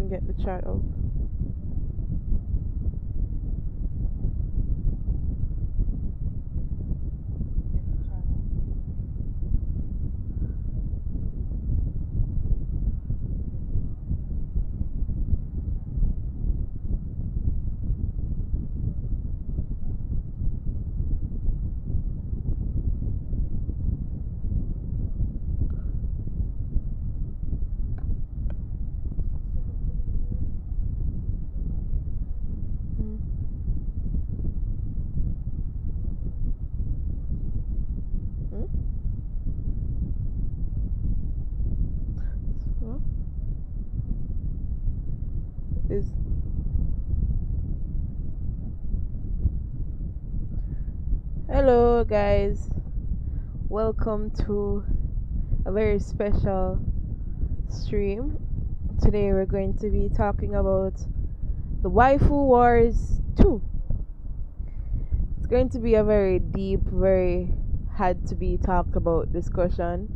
me get the chat up. Hmm. Hmm? So, is hello guys. Welcome to a very special stream. Today we're going to be talking about the Waifu Wars 2. It's going to be a very deep, very had to be talked about discussion.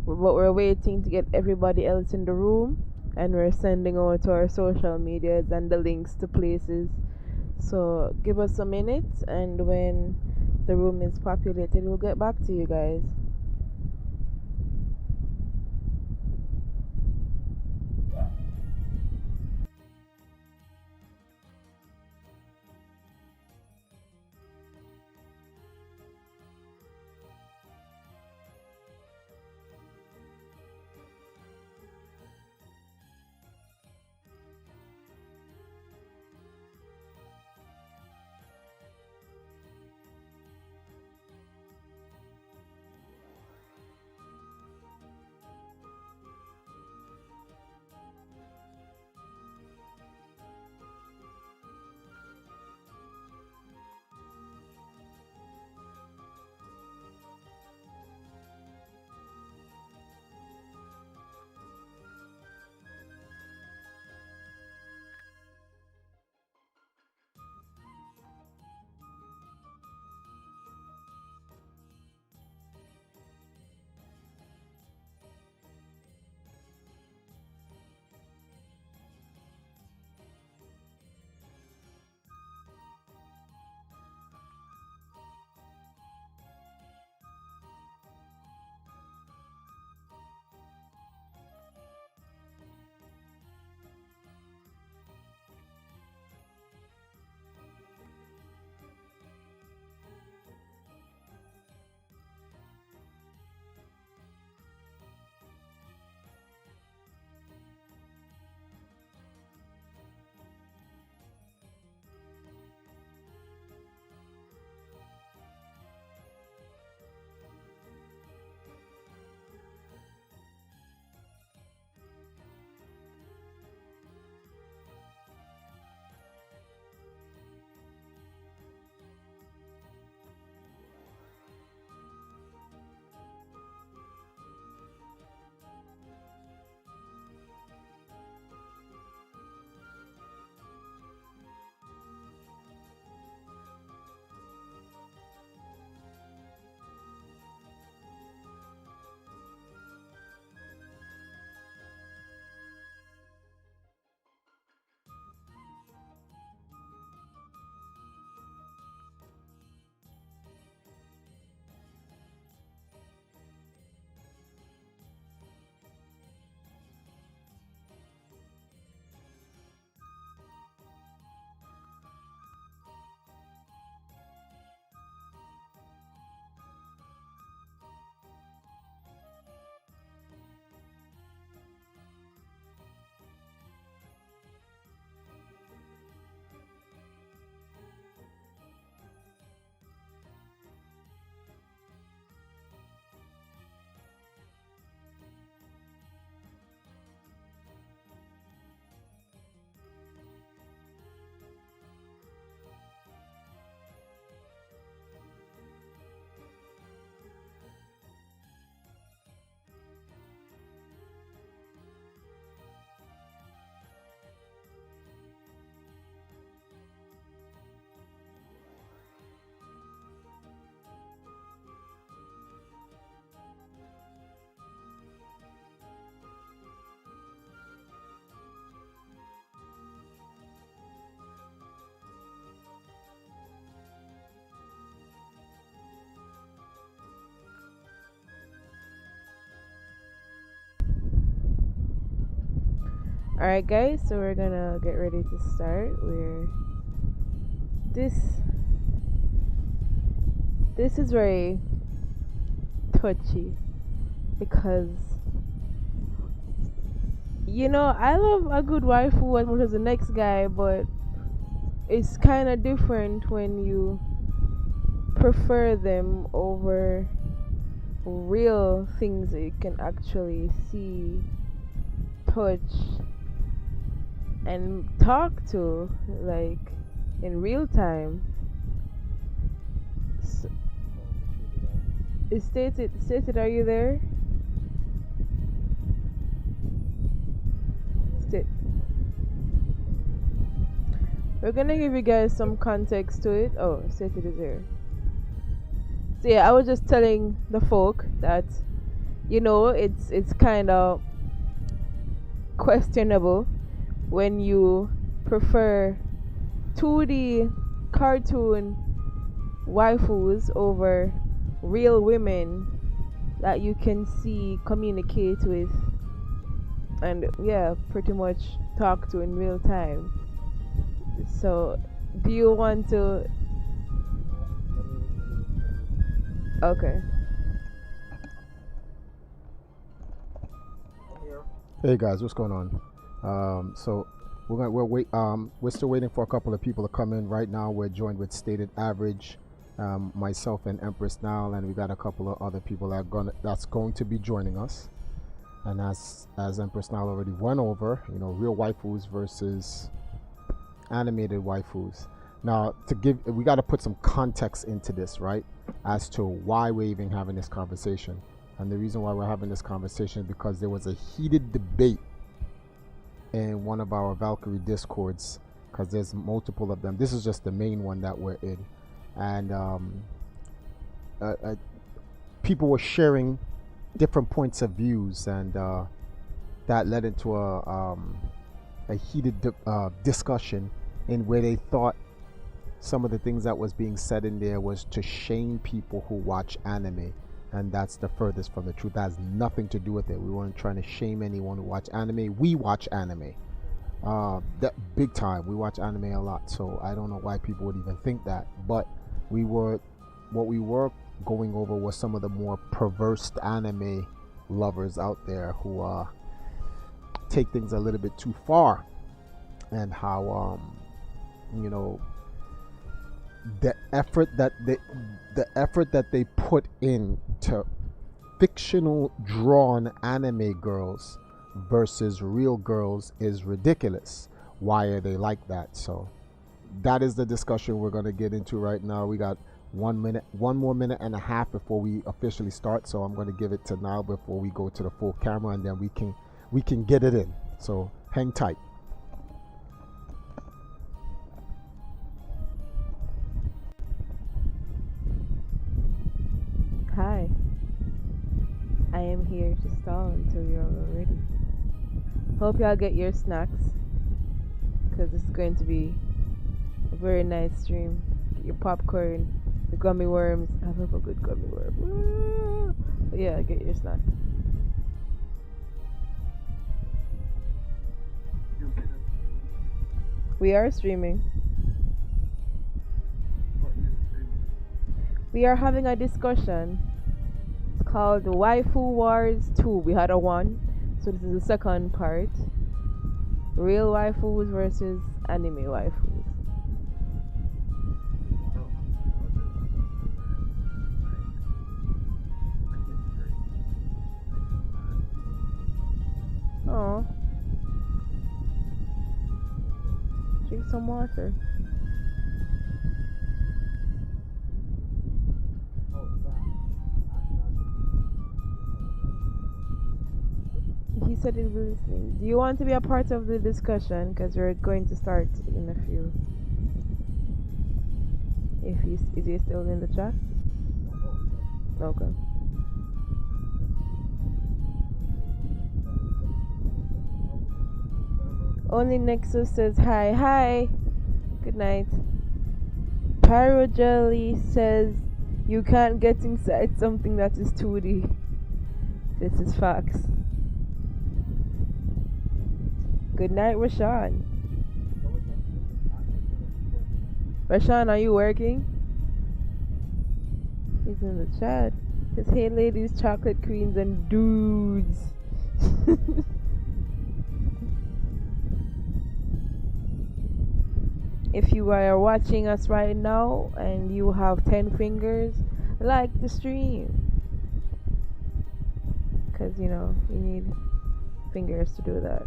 But we're waiting to get everybody else in the room, and we're sending out to our social medias and the links to places. So give us a minute, and when the room is populated, we'll get back to you guys. Alright guys, so we're gonna get ready to start. This this is very touchy because I love a good waifu as much as the next guy, but it's kind of different when you prefer them over real things that you can actually see, touch, and talk to, like in real time. S stated, are you there? Sta- we're gonna give you guys some context to it. Oh, stated is there. So yeah, I was just telling the folk that it's kind of questionable when you prefer 2D cartoon waifus over real women that you can see, communicate with, and yeah, pretty much talk to in real time. So, do you want to? Okay. Hey guys, what's going on? So we're still waiting for a couple of people to come in. Right now, we're joined with Stated Average, myself and Empress Now, and we got a couple of other people that's going to be joining us. And as Empress Now already went over, real waifus versus animated waifus. Now, we got to put some context into this, right? As to why we're even having this conversation. And the reason why we're having this conversation is because there was a heated debate in one of our Valkyrie discords, because there's multiple of them. This is just the main one that we're in. And people were sharing different points of views, and that led into a heated discussion in where they thought some of the things that was being said in there was to shame people who watch anime. And that's the furthest from the truth. That has nothing to do with it. We weren't trying to shame anyone who watch anime. We watch anime. That big time. We watch anime a lot. So I don't know why people would even think that. But what we were going over was some of the more perverse anime lovers out there who take things a little bit too far, and how the effort that they put into fictional drawn anime girls versus real girls is ridiculous. Why are they like that? So that is the discussion we're going to get into right now. We got 1 minute, 1.5 before we officially start. So I'm going to give it to now before we go to the full camera, and then we can get it in. So hang tight. Hi. I am here to stall until you're all ready. Hope y'all get your snacks, because it's going to be a very nice stream. Get your popcorn, the gummy worms. I love a good gummy worm. But yeah, get your snacks. We are streaming. We are having a discussion. It's called Waifu Wars 2. We had a 1, so this is the second part. Real waifus versus anime waifus. Oh, drink some water. He said he'll be listening. Do you want to be a part of the discussion? Because we're going to start in a few. Is he still in the chat? Okay. Only Nexus says hi. Hi. Good night. Pyrojelly says you can't get inside something that is 2D. This is facts. Good night, Rashawn. Rashawn, are you working? He's in the chat. His hey ladies, chocolate queens, and dudes. If you are watching us right now and you have 10 fingers, like the stream. Because, you know, you need fingers to do that.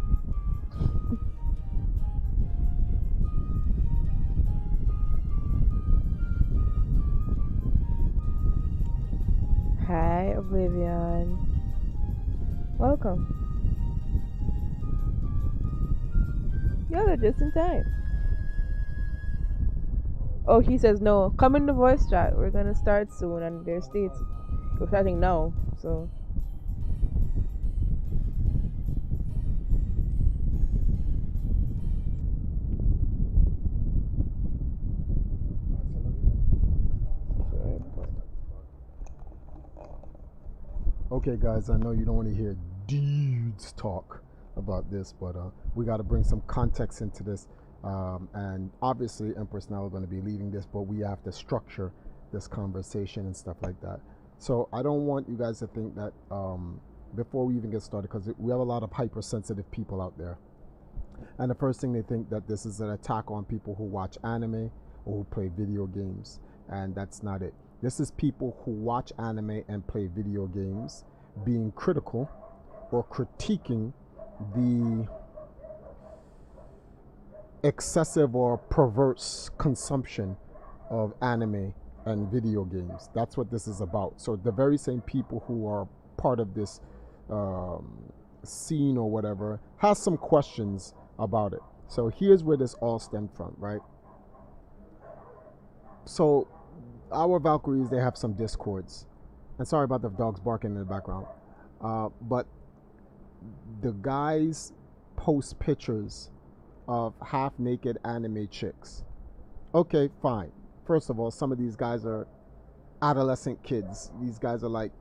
Hi, Oblivion. Welcome. Y'all are just in time. Oh, he says no. Come in the voice chat. We're gonna start soon, and their states. We're starting now, so. Okay, guys, I know you don't want to hear dudes talk about this, but we got to bring some context into this. And obviously, Empress now is going to be leading this, but we have to structure this conversation and stuff like that. So I don't want you guys to think that before we even get started, because we have a lot of hypersensitive people out there. And the first thing they think that this is an attack on people who watch anime or who play video games. And that's not it. This is people who watch anime and play video games being critical or critiquing the excessive or perverse consumption of anime and video games. That's what this is about. So the very same people who are part of this scene or whatever has some questions about it. So here's where this all stemmed from, right? So our Valkyries, they have some discords. And sorry about the dogs barking in the background. But the guys post pictures of half-naked anime chicks. Okay, fine. First of all, some of these guys are adolescent kids. These guys are like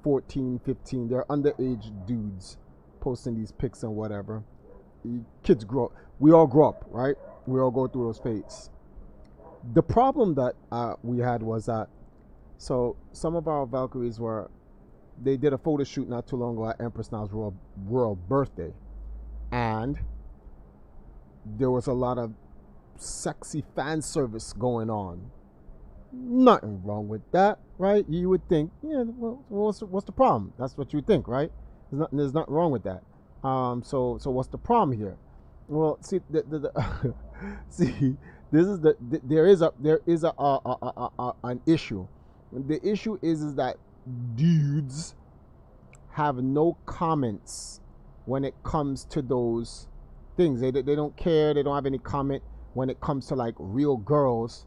14, 15. They're underage dudes posting these pics and whatever. Kids grow up. We all grow up, right? We all go through those phases. The problem that we had was that, so some of our Valkyries they did a photo shoot not too long ago at Empress Now's royal birthday. And there was a lot of sexy fan service going on. Nothing wrong with that, right? You would think, yeah, well, what's the problem? That's what you would think, right? There's nothing wrong with that. So what's the problem here? Well, see, see, this is there is an issue. The issue is that dudes have no comments when it comes to those things. They don't care. They don't have any comment when it comes to like real girls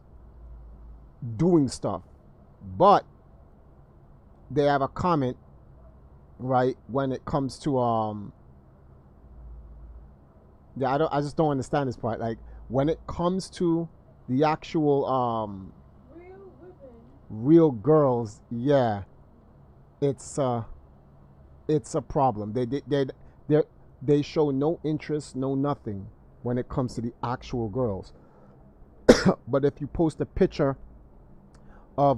doing stuff, but they have a comment, right, when it comes to I just don't understand this part. Like when it comes to the actual real girls, yeah, it's a problem. They show no interest, no nothing when it comes to the actual girls. But if you post a picture of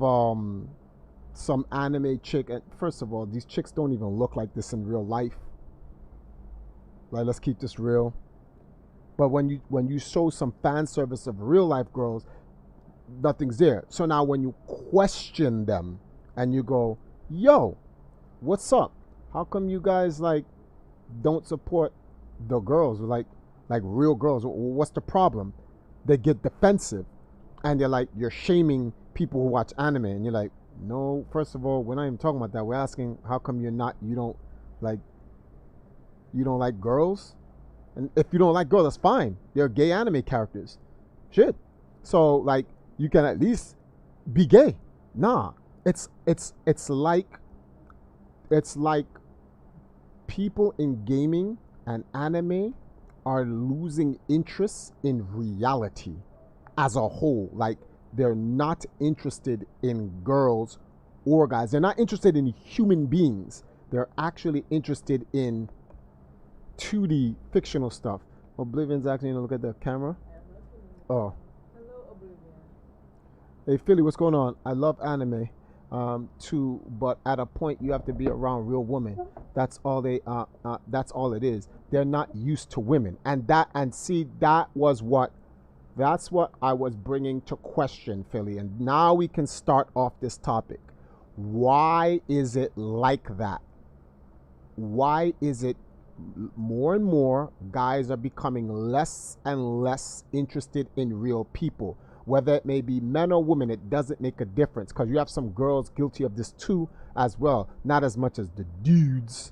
some anime chick, and first of all, these chicks don't even look like this in real life. Like, let's keep this real. But when you show some fan service of real life girls, nothing's there. So now when you question them and you go, yo, what's up? How come you guys like don't support the girls, like real girls? What's the problem? They get defensive and they're like, you're shaming people who watch anime. And you're like, no, first of all, we're not even talking about that. We're asking how come you don't like girls? And if you don't like girls, that's fine. They're gay anime characters. Shit. So like you can at least be gay. Nah. It's like people in gaming and anime are losing interest in reality as a whole. Like they're not interested in girls or guys. They're not interested in human beings. They're actually interested in 2D fictional stuff. Oblivion's actually gonna look at the camera. Oh, Hello, Oblivion. hey Philly, what's going on? I love anime, too, but at a point you have to be around real women. That's all they. That's all it is. They're not used to women, and see that was what. That's what I was bringing to question, Philly, and now we can start off this topic. Why is it like that? Why is it more and more guys are becoming less and less interested in real people? Whether it may be men or women, it doesn't make a difference because you have some girls guilty of this too, as well. Not as much as the dudes,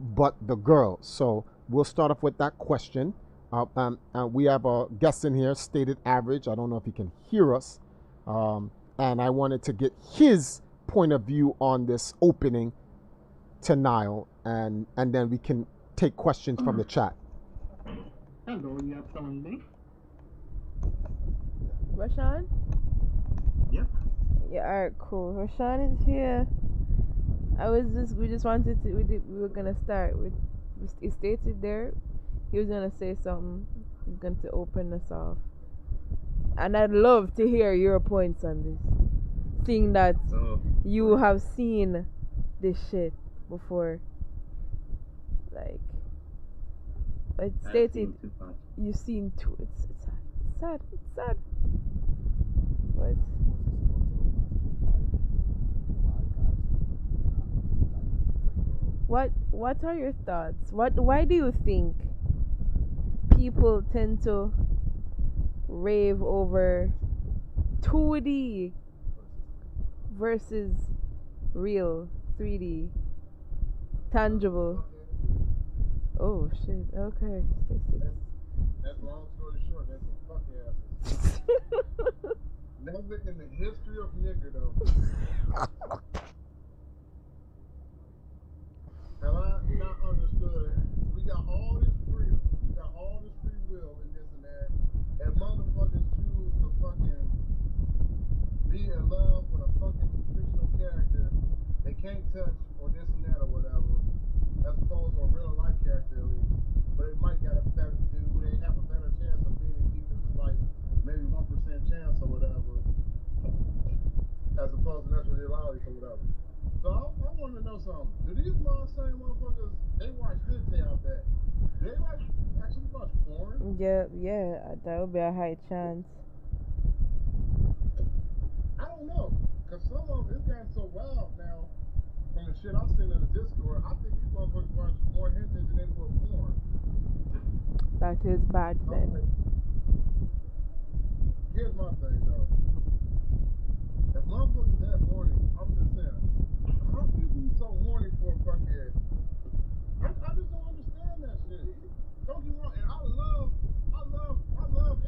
but the girls. So we'll start off with that question. We have a guest in here, stated average. I don't know if he can hear us. And I wanted to get his point of view on this opening to Nile, and then we can take questions from the chat. Hello, you have someone me? Rashawn? Yep. Yeah, alright, cool. Rashawn is here. We just wanted to, we were gonna start with, it stated there, he was gonna say something, he's going to open us off. And I'd love to hear your points on this. Seeing that you have seen this shit before. Like, it stated you've seen two. It's sad. It's sad. It's sad. What? What are your thoughts? Why do you think people tend to rave over 2D versus real 3D tangible? Oh shit, okay. That's long story short, that's some fuck asses. Never in the history of nigger though. Have I not understood? We got all this freedom, we got all this free will and this and that, and motherfuckers choose to fucking be in love with a fucking fictional character they can't touch or this and that or whatever, as opposed to a real life character at least. But it might got a better, they have a better chance of being, even if it's like maybe 1% chance or whatever, as opposed to naturally reality or whatever. So I want to know something. Do these same motherfuckers, they watch hentai out there? They like actually watch porn? Yeah, that would be a high chance. I don't know, cause some of it's gotten so wild now. From the shit I've seen in the Discord, I think these motherfuckers watch more hentai than they do porn. That is bad then. Okay. Here's my thing though. If motherfuckers that horny, I'm just saying, how can you be so horny for a fuckhead? I just don't understand that shit. Don't get me wrong, and I love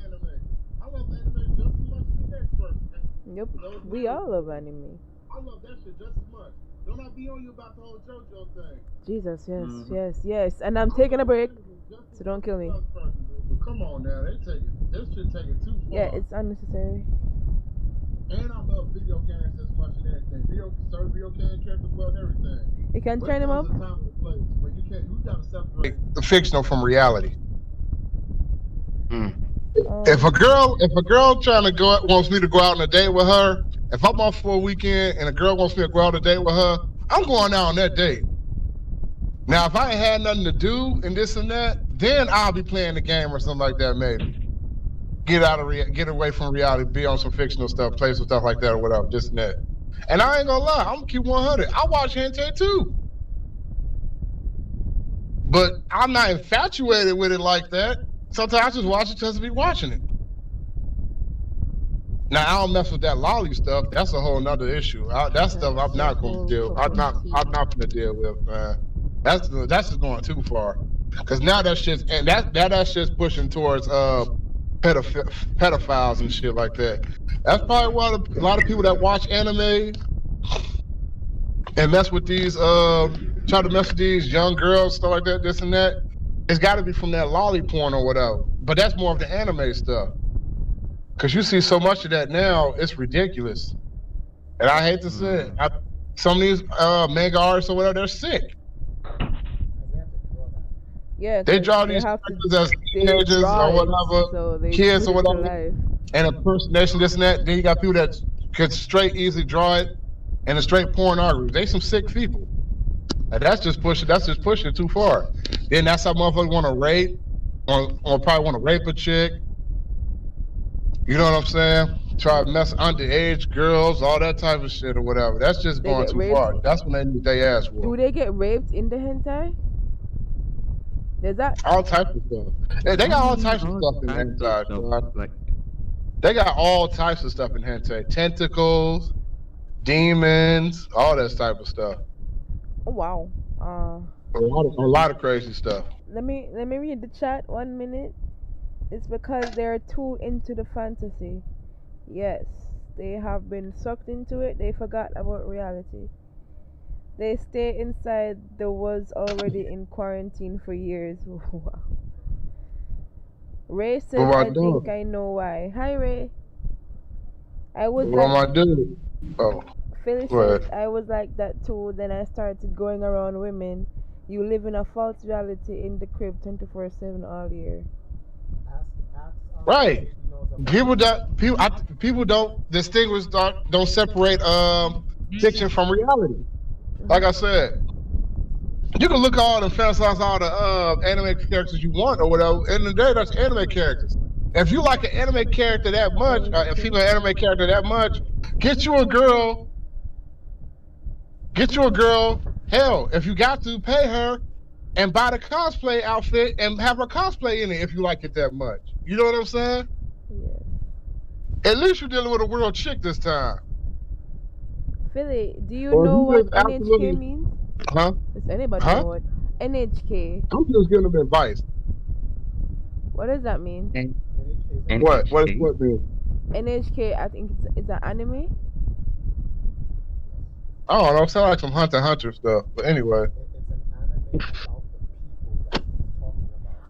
anime. I love anime just as much as the next person. Yep, we all love anime. I love that shit just as much. Don't I be on you about the whole JoJo thing? Jesus, yes. And I'm taking a break, so don't kill me. But come on now, this shit taking too far. Yeah, it's unnecessary. And I love video games as much as anything. Certain video game characters well and everything. You can turn him up. When you gotta separate The fictional from reality. If If a girl trying to wants me to go out on a date with her, if I'm off for a weekend and a girl wants me to go out on a date with her, I'm going out on that date. Now, if I ain't had nothing to do and this and that, then I'll be playing the game or something like that. Maybe get away from reality, be on some fictional stuff, play some stuff like that or whatever, this and that. And I ain't gonna lie, I'm gonna keep 100. I watch hentai too, but I'm not infatuated with it like that. Sometimes I just watch it just to be watching it. Now I don't mess with that lolly stuff. That's a whole nother issue. That stuff I'm not gonna deal. I'm not gonna deal with, man. That's just going too far. Cause now that shit's pushing towards pedophiles and shit like that. That's probably why a lot of people that watch anime and mess with these try to mess with these young girls, stuff like that, this and that. It's got to be from that lolly porn or whatever. But that's more of the anime stuff. Because you see so much of that now, it's ridiculous. And I hate to say it. Some of these manga artists or whatever, they're sick. Yeah, They 'cause draw they these have to. characters as They'll teenagers draw or it, whatever, so they kids put or it to whatever, life. and impersonation, this and that. Then you got people that could straight easily draw it and a straight pornography. They some sick people. And that's just pushing. That's just pushing it too far. Then that's how motherfuckers want to rape, or probably want to rape a chick. You know what I'm saying? Try to mess underage girls, all that type of shit or whatever. That's just They going get too raped. far. That's when they need their ass Do whooped. they get raped in the hentai? There's that. All types of stuff. They got all types of All stuff in types of hentai, stuff. dog. Like, They got all types of stuff in hentai. Tentacles, demons, all that type of stuff. Oh wow. A lot of crazy stuff. Let me read the chat 1 minute. It's because they're too into the fantasy. Yes, they have been sucked into it. They forgot about reality. They stay inside the was already in quarantine for years. Wow. Ray says, What am I I think doing? I know why. Hi, Ray. I was What am like, I doing? Oh, Phyllis go says, ahead. I was like that too. Then I started going around women. You live in a false reality in the crib 24/7 all year. Right. People don't distinguish, don't separate fiction from reality. Like I said, you can look at all the fantasize all the anime characters you want or whatever. In the day, that's anime characters. If you like an anime character that much, a female anime character that much, get you a girl. Get you a girl. Hell, if you got to, pay her and buy the cosplay outfit and have her cosplay in it if you like it that much. You know what I'm saying? Yeah. At least you're dealing with a real chick this time. Philly, do you Or know you what just NHK absolutely, means? huh? Does anybody Huh? know what NHK? I'm just giving them advice. What does that mean? and What? HK. What mean? NHK, I think it's an anime. I don't know. It sounds like some Hunter x Hunter stuff. But anyway.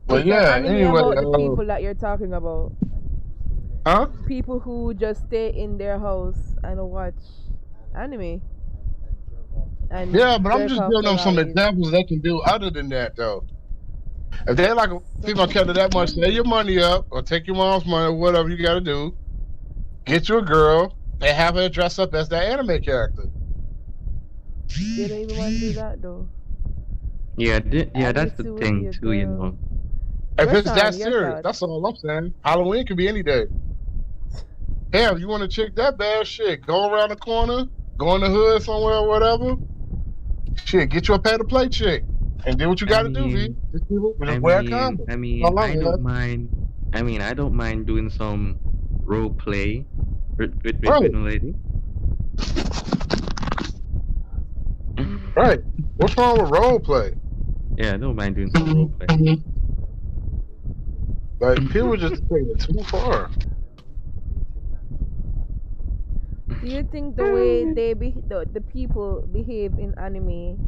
But It's yeah, an anime anyway. about the people that you're talking about. Huh? People who just stay in their house and watch anime. And Yeah, but I'm jerk just off giving to them some lollies. examples they can do other than that, though. If they like a female character that much, save your money up or take your mom's money or whatever you got to do. Get you a girl and have her dress up as that anime character. They don't even want to do that though. Yeah, I that's need the to thing be a too. You girl. know. If Your it's that thought, your serious, thought. that's all I'm saying. Halloween could be any day. Hell, you want to check that bad shit? Go around the corner, go in the hood somewhere or whatever. Shit, get you a pay to play chick and do what you got to do, V. Just wear a condom. All I I'm don't saying. mind. I don't mind doing some role play with Right. a lady. Right. What's wrong with role play? Yeah, I don't mind doing some role play. Like people just taking it too far. Do you think the way the people behave in anime,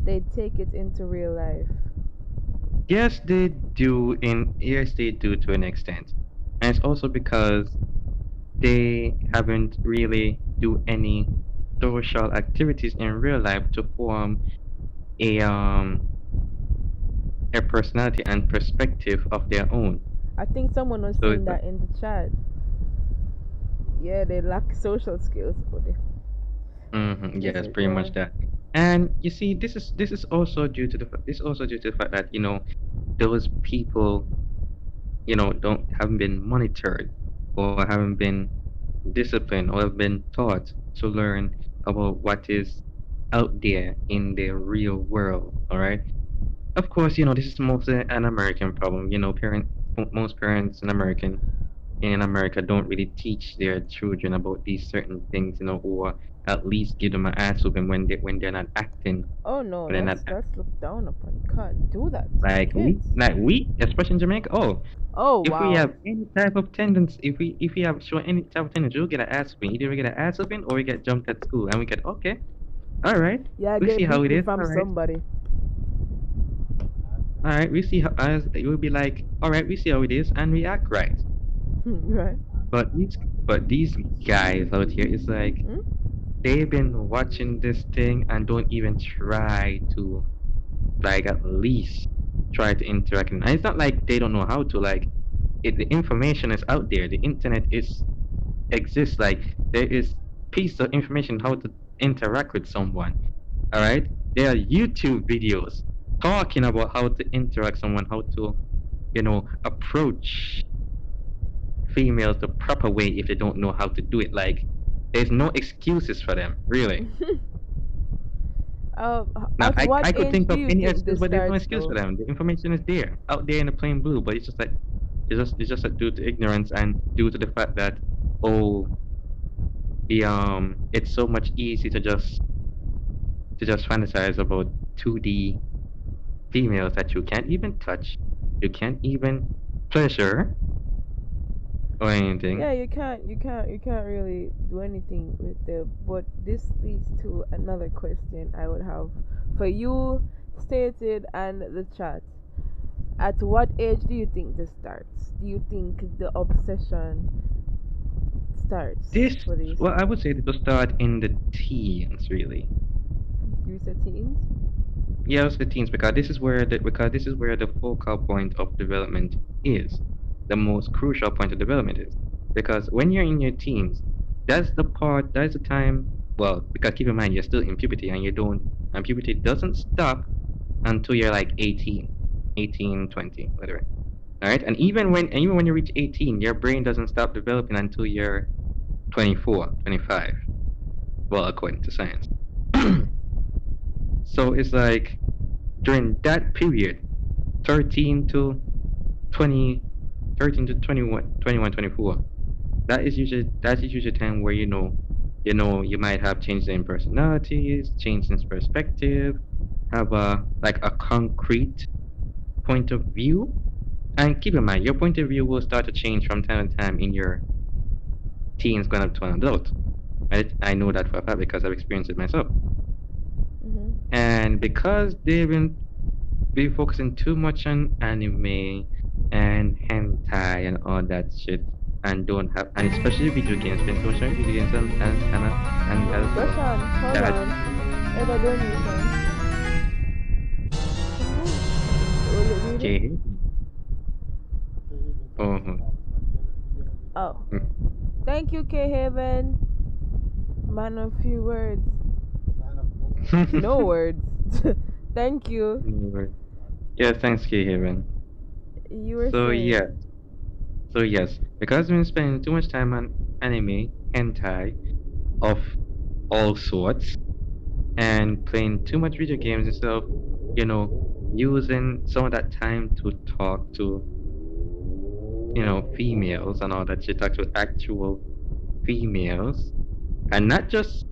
they take it into real life? Yes, they do. Yes, they do to an extent, and it's also because they haven't really do any social activities in real life to form a personality and perspective of their own. I think someone was So saying it's that in the chat. Yeah, they lack social skills. yes, Yes, pretty go much on. that. And you see, this is also due to the fact that those people haven't been monitored or haven't been disciplined or have been taught to learn about what is out there in the real world. All right. Of course, this is mostly an American problem. Most parents in America don't really teach their children about these certain things, or at least give them an ass whooping when they're not acting. Oh no, When they're not that's looked down upon. You can't do that to like kids. especially in Jamaica. Oh, Oh if we wow. have any type of tendency, if we have shown any type of tendency, we'll get an ass whooping. Either we get an ass whooping or we get jumped at school, and we get okay, all right, Yeah, we get see how it beaten is. from All right, somebody. we see how as it will be like. All right, we see how it is, and we act right. Right. But these guys out here, it's like Hmm? they've been watching this thing and don't even try to like at least try to interact. And it's not like they don't know how to. Like, the information is out there. The internet is exists. Like, there is piece of information how to interact with someone. All right, there are YouTube videos talking about how to interact someone, how to, approach females the proper way if they don't know how to do it. Like, there's no excuses for them, really. Now, At I what could age think do of you any think excuse, this but there's no starts, excuse for though? them. The information is there, out there in the plain blue. But it's just like, it's just that due to ignorance and due to the fact that, oh, it's so much easy to just fantasize about 2D females that you can't even touch, you can't even pleasure or anything. Yeah, you can't really do anything with them. But this leads to another question I would have for you, stated, and the chat. At what age do you think this starts? Do you think the obsession starts This, for these well, I would things? say it will start in the teens, really. You said teens? Yes, the teens, because this is where the focal point of development is, the most crucial point of development is. Because when you're in your teens, that's the time. Well, because keep in mind you're still in puberty, and puberty doesn't stop until you're like 18, 18, 20, whatever. All right, and even when you reach 18, your brain doesn't stop developing until you're 24, 25. Well, according to science. So it's like during that period, 13 to 20, 13 to 21, 21, 24. That is usually a time where you might have changes in personalities, changes in perspective, have a concrete point of view. And keep in mind, your point of view will start to change from time to time in your teens going up to an adult. I know that for a fact because I've experienced it myself. Mm-hmm. And because they've been focusing too much on anime and hentai and all that shit, and don't have, and especially video games, been too much on video games and as well. Roshan, hold That on. Ever done you, Will you read it? okay. Uh-huh. Oh. Thank you, K Haven. Man of few words. No words. Thank you. Yeah, thanks, K Haven. You were So saying. yeah, so yes, because we've been spending too much time on anime, hentai of all sorts, and playing too much video games instead of, using some of that time to talk to, females and all that shit, talk to actual females, and not just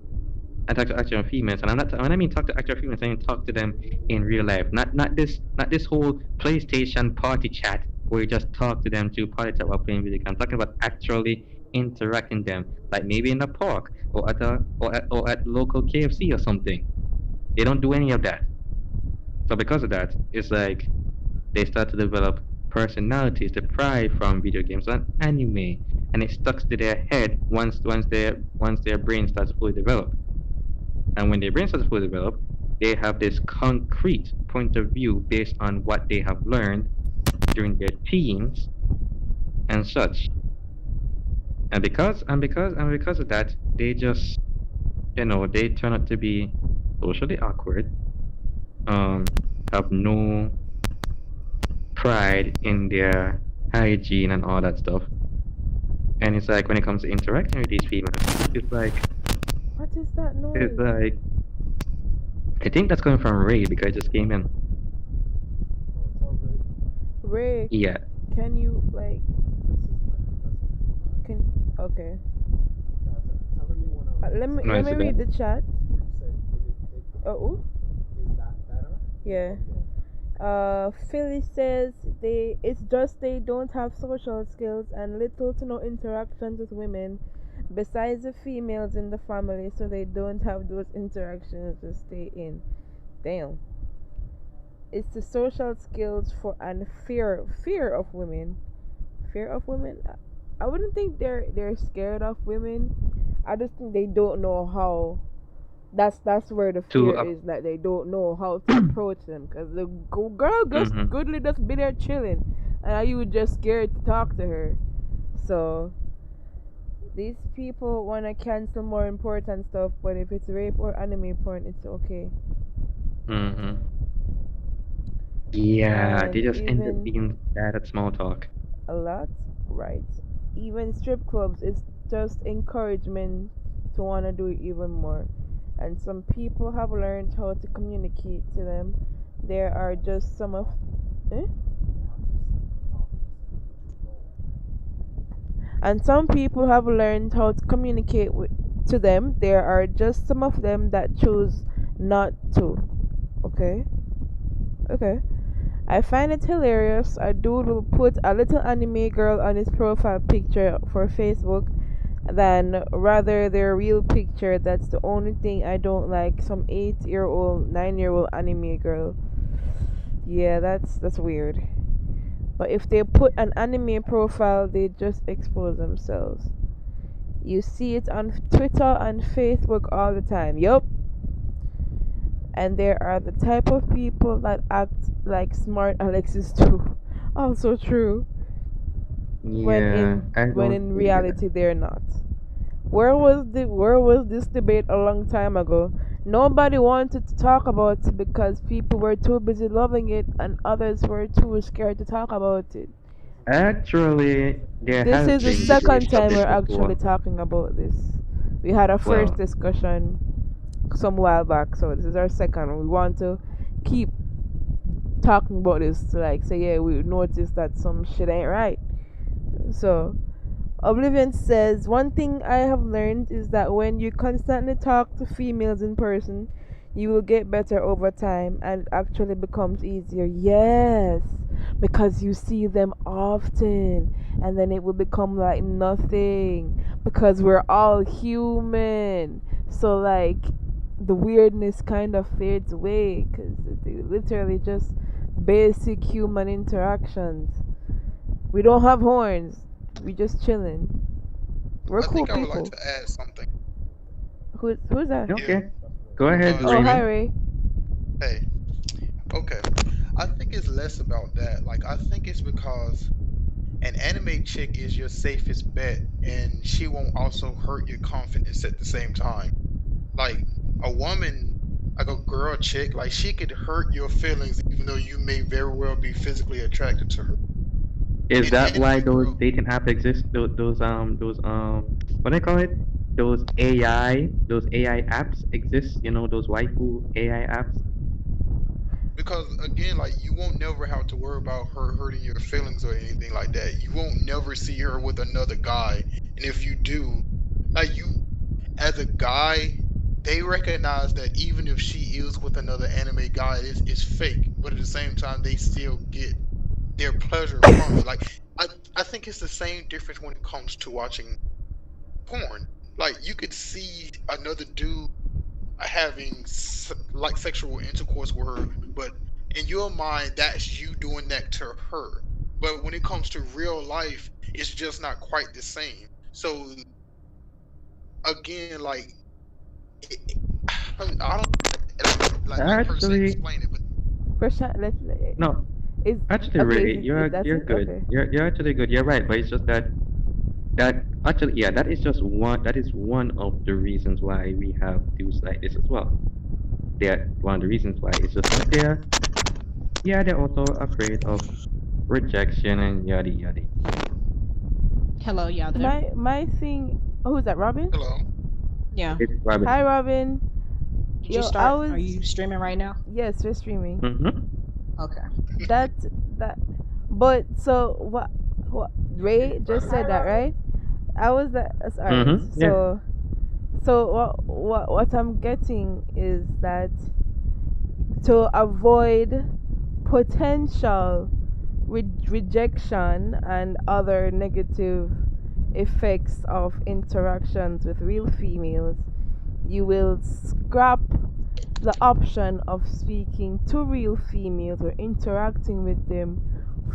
I talk to actual females, and I'm not when I mean talk to actual females, I mean talk to them in real life, not this whole PlayStation party chat where you just talk to them through party chat while playing video games. I'm talking about actually interacting them, like maybe in a park or at local KFC or something. They don't do any of that. So because of that, it's like they start to develop personalities deprived from video games and anime, and it stuck to their head once their brain starts to fully develop. And when their brain starts to fully develop, they have this concrete point of view based on what they have learned during their teens and such. And because of that, they just they turn out to be socially awkward, have no pride in their hygiene and all that stuff. And it's like when it comes to interacting with these females, What is that noise? it's like I think that's coming from Ray because it just came in. Ray, Yeah. can you can okay. Let me No, let it's me okay. read the chat. Oh, yeah. Philly says it's just they don't have social skills and little to no interactions with women besides the females in the family, so they don't have those interactions to stay in. Damn. It's the social skills for and fear of women. Fear of women. I wouldn't think they're scared of women. I just think they don't know how That's where the to fear is, that they don't know how to approach them, because the girl just hmm goodly just be there chilling, and are you just scared to talk to her? So these people want to cancel more important stuff, but if it's rape or anime porn, it's okay. hmm Yeah, they And just end up even being bad at small talk. a lot, right? Even strip clubs, it's just encouragement to want to do it even more. And some people have learned how to communicate to them. There are just some of. Eh? And some people have learned how to communicate to them. There are just some of them that choose not to. Okay? Okay. I find it hilarious. A dude will put a little anime girl on his profile picture for Facebook than rather their real picture. That's the only thing I don't like. Some 8-year-old, 9-year-old anime girl. Yeah, that's weird. But if they put an anime profile, they just expose themselves. You see it on Twitter and Facebook all the time. Yup. And there are the type of people that act like smart Alexis too. Also true. Yeah, I When don't in really get it. reality they're not. Where was this debate a long time ago? Nobody wanted to talk about it because people were too busy loving it and others were too scared to talk about it. Actually, there This has is the been second debates of time it we're actually before. talking about this. We had a first Well, discussion some while back, so this is our second. We want to keep talking about this to like say, yeah, we noticed that some shit ain't right. So Oblivion says, one thing I have learned is that when you constantly talk to females in person, you will get better over time and it actually becomes easier. Yes, because you see them often and then it will become like nothing because we're all human. So, like, the weirdness kind of fades away because it's literally just basic human interactions. We don't have horns. We just chilling. We're I cool think I would like people. to add something Who's that? here. okay. Go ahead, Oh, hi So, Raymond. Ray. hey, okay. I think it's less about that. Like, I think it's because an anime chick is your safest bet, and she won't also hurt your confidence at the same time. Like, a woman, like a girl chick, like, she could hurt your feelings even though you may very well be physically attracted to her. Is An that why anime those girl, dating apps exist? Those what do I call it? Those AI apps exist. You know, those waifu AI apps. because again, like, you won't never have to worry about her hurting your feelings or anything like that. You won't never see her with another guy, and if you do, like, you as a guy, they recognize that even if she is with another anime guy, it's fake, but at the same time they still get their pleasure from it. Like, I think it's the same difference when it comes to watching porn. Like, you could see another dude having like sexual intercourse with her, but in your mind, that's you doing that to her. But when it comes to real life, it's just not quite the same. So again, like, I don't like per se Actually, explain it, but Prashant, no. is Actually, okay. Ray, Is that's you're it? good. Okay. You're actually good. You're right. But it's just that actually, yeah, that is just one. That is one of the reasons why we have dudes like this as well. They're one of the reasons why. It's just that they're also afraid of rejection and yada yada. Hello, y'all there? My thing. Oh, who's that? Robin? hello. Yeah. It's Robin. Hi, Robin. Did you Yo, I start? Are was. you streaming right now? Yes, we're streaming. Mm-hmm. Okay. That that. But so what? What Ray just said that, right? I was that. Alright. Mm-hmm. Yeah. So what I'm getting is that to avoid potential rejection and other negative effects of interactions with real females, you will scrap the option of speaking to real females or interacting with them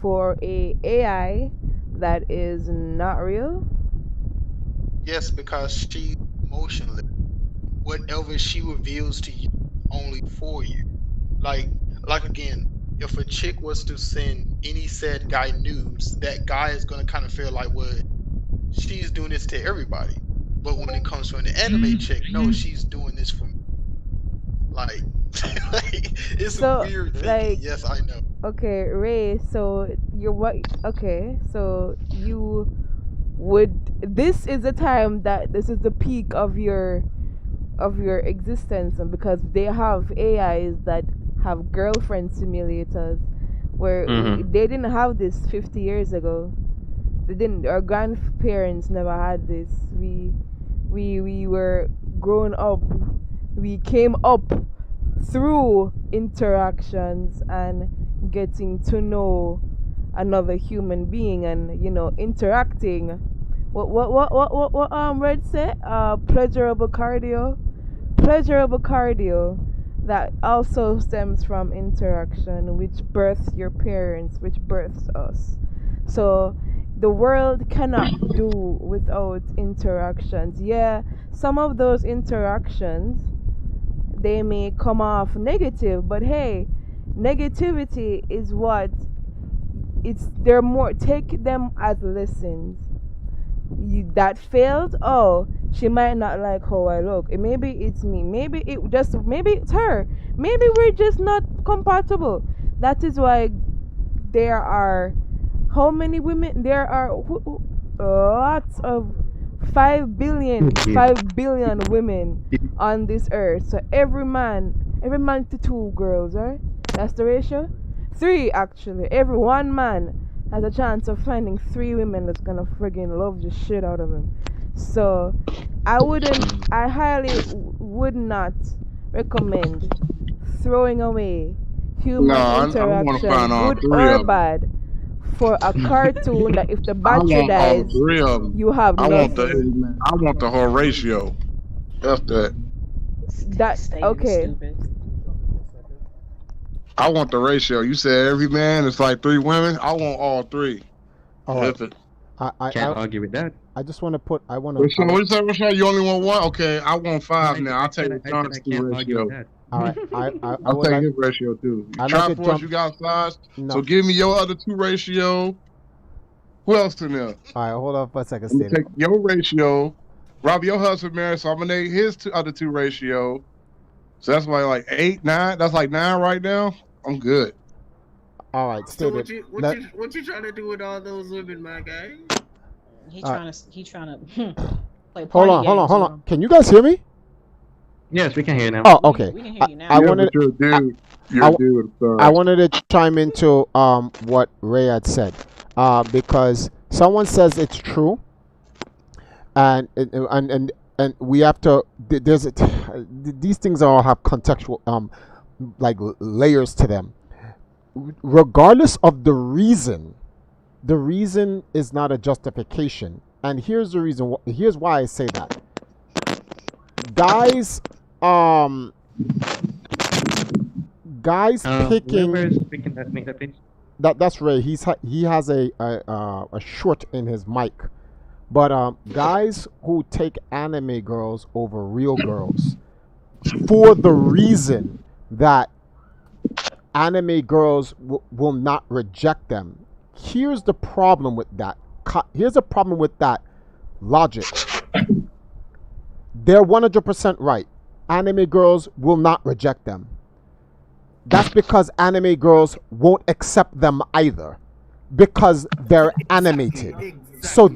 for a AI that is not real. Yes, because she's emotionless. whatever she reveals to you only for you. Like again, if a chick was to send any said guy nudes, that guy is gonna kind of feel like, well, she's doing this to everybody. But when it comes to an anime chick, no, she's doing this for me. Like, it's So, weird thinking. like, Yes, I know. okay, Ray, so you're what? Okay, so you would. This is the time that this is the peak of your existence, and because they have AIs that have girlfriend simulators, where Mhm. they didn't have this 50 years ago. They didn't. Our grandparents never had this. We were grown up. We came up through interactions and getting to know another human being, and interacting. What Red said? Pleasurable cardio that also stems from interaction, which births your parents, which births us. So the world cannot do without interactions. Yeah, some of those interactions, they may come off negative, but hey, negativity is what it's they're more, take them as lessons. You that failed, oh, she might not like how I look. Maybe it's me, maybe it's her, maybe we're just not compatible. That is why there are, how many women there are, lots of 5 billion Yeah. 5 billion women on this earth. So every man to 2 girls, right? That's the ratio. 3, actually. Every one man has a chance of finding 3 women that's gonna friggin' love the shit out of him. So I highly would not recommend throwing away No, human I want to interaction, find all good 3 or of them. bad, for a cartoon that if the I battery want all dies, 3 of them. you have I want nothing. the whole ratio. That's that. That Staying okay. stupid. I want the ratio. You said every man is like 3 women. I want all 3. All right. If it, Can't I argue with that. I just want to put. I want to. Rashawn, what you say, Rashawn? You only want 1? Okay, I want 5 now. I'll take I John's 2 can't argue ratio. with that. All right. I I'll would take like. his ratio too. You I'd like to Triforce, jump. you got size. No. So give me your other 2 ratio. Who else in there? All right. Hold on for a second, I'm gonna Steve. take your ratio. Rob, your husband married, so I'm gonna name his other 2 ratio. So that's why like 8, 9. That's like 9 right now. I'm good. All right, So Steve. what you trying to do with all those women, my guy? He Alright. trying to play Hold party on. games with him. Can you guys hear me? Yes, we can hear you now. Oh, okay. We can hear you now. I wanted. but you're a dude. You're I- a dude. I wanted to chime into what Ray had said, because someone says it's true, and we have to. There's these things all have contextual like layers to them. Regardless of the reason is not a justification, and here's the reason. Here's why I say that. Guys, picking. Whoever is speaking that, make that please. That's Ray. He has a short in his mic, but guys who take anime girls over real girls for the reason that anime girls will not reject them. Here's the problem with that. Here's the problem with that logic. They're 100% right. Anime girls will not reject them. That's because anime girls won't accept them either, because they're animated. So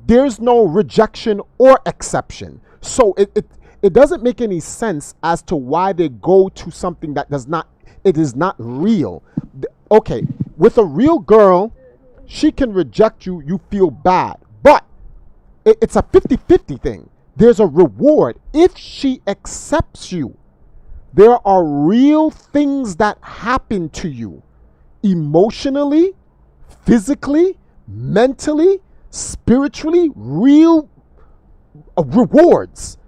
there's no rejection or exception. So it doesn't make any sense as to why they go to something that it is not real. Okay, with a real girl, she can reject you, you feel bad, but it's a 50-50 thing. There's a reward if she accepts you. There are real things that happen to you emotionally, physically, mentally, spiritually, real rewards.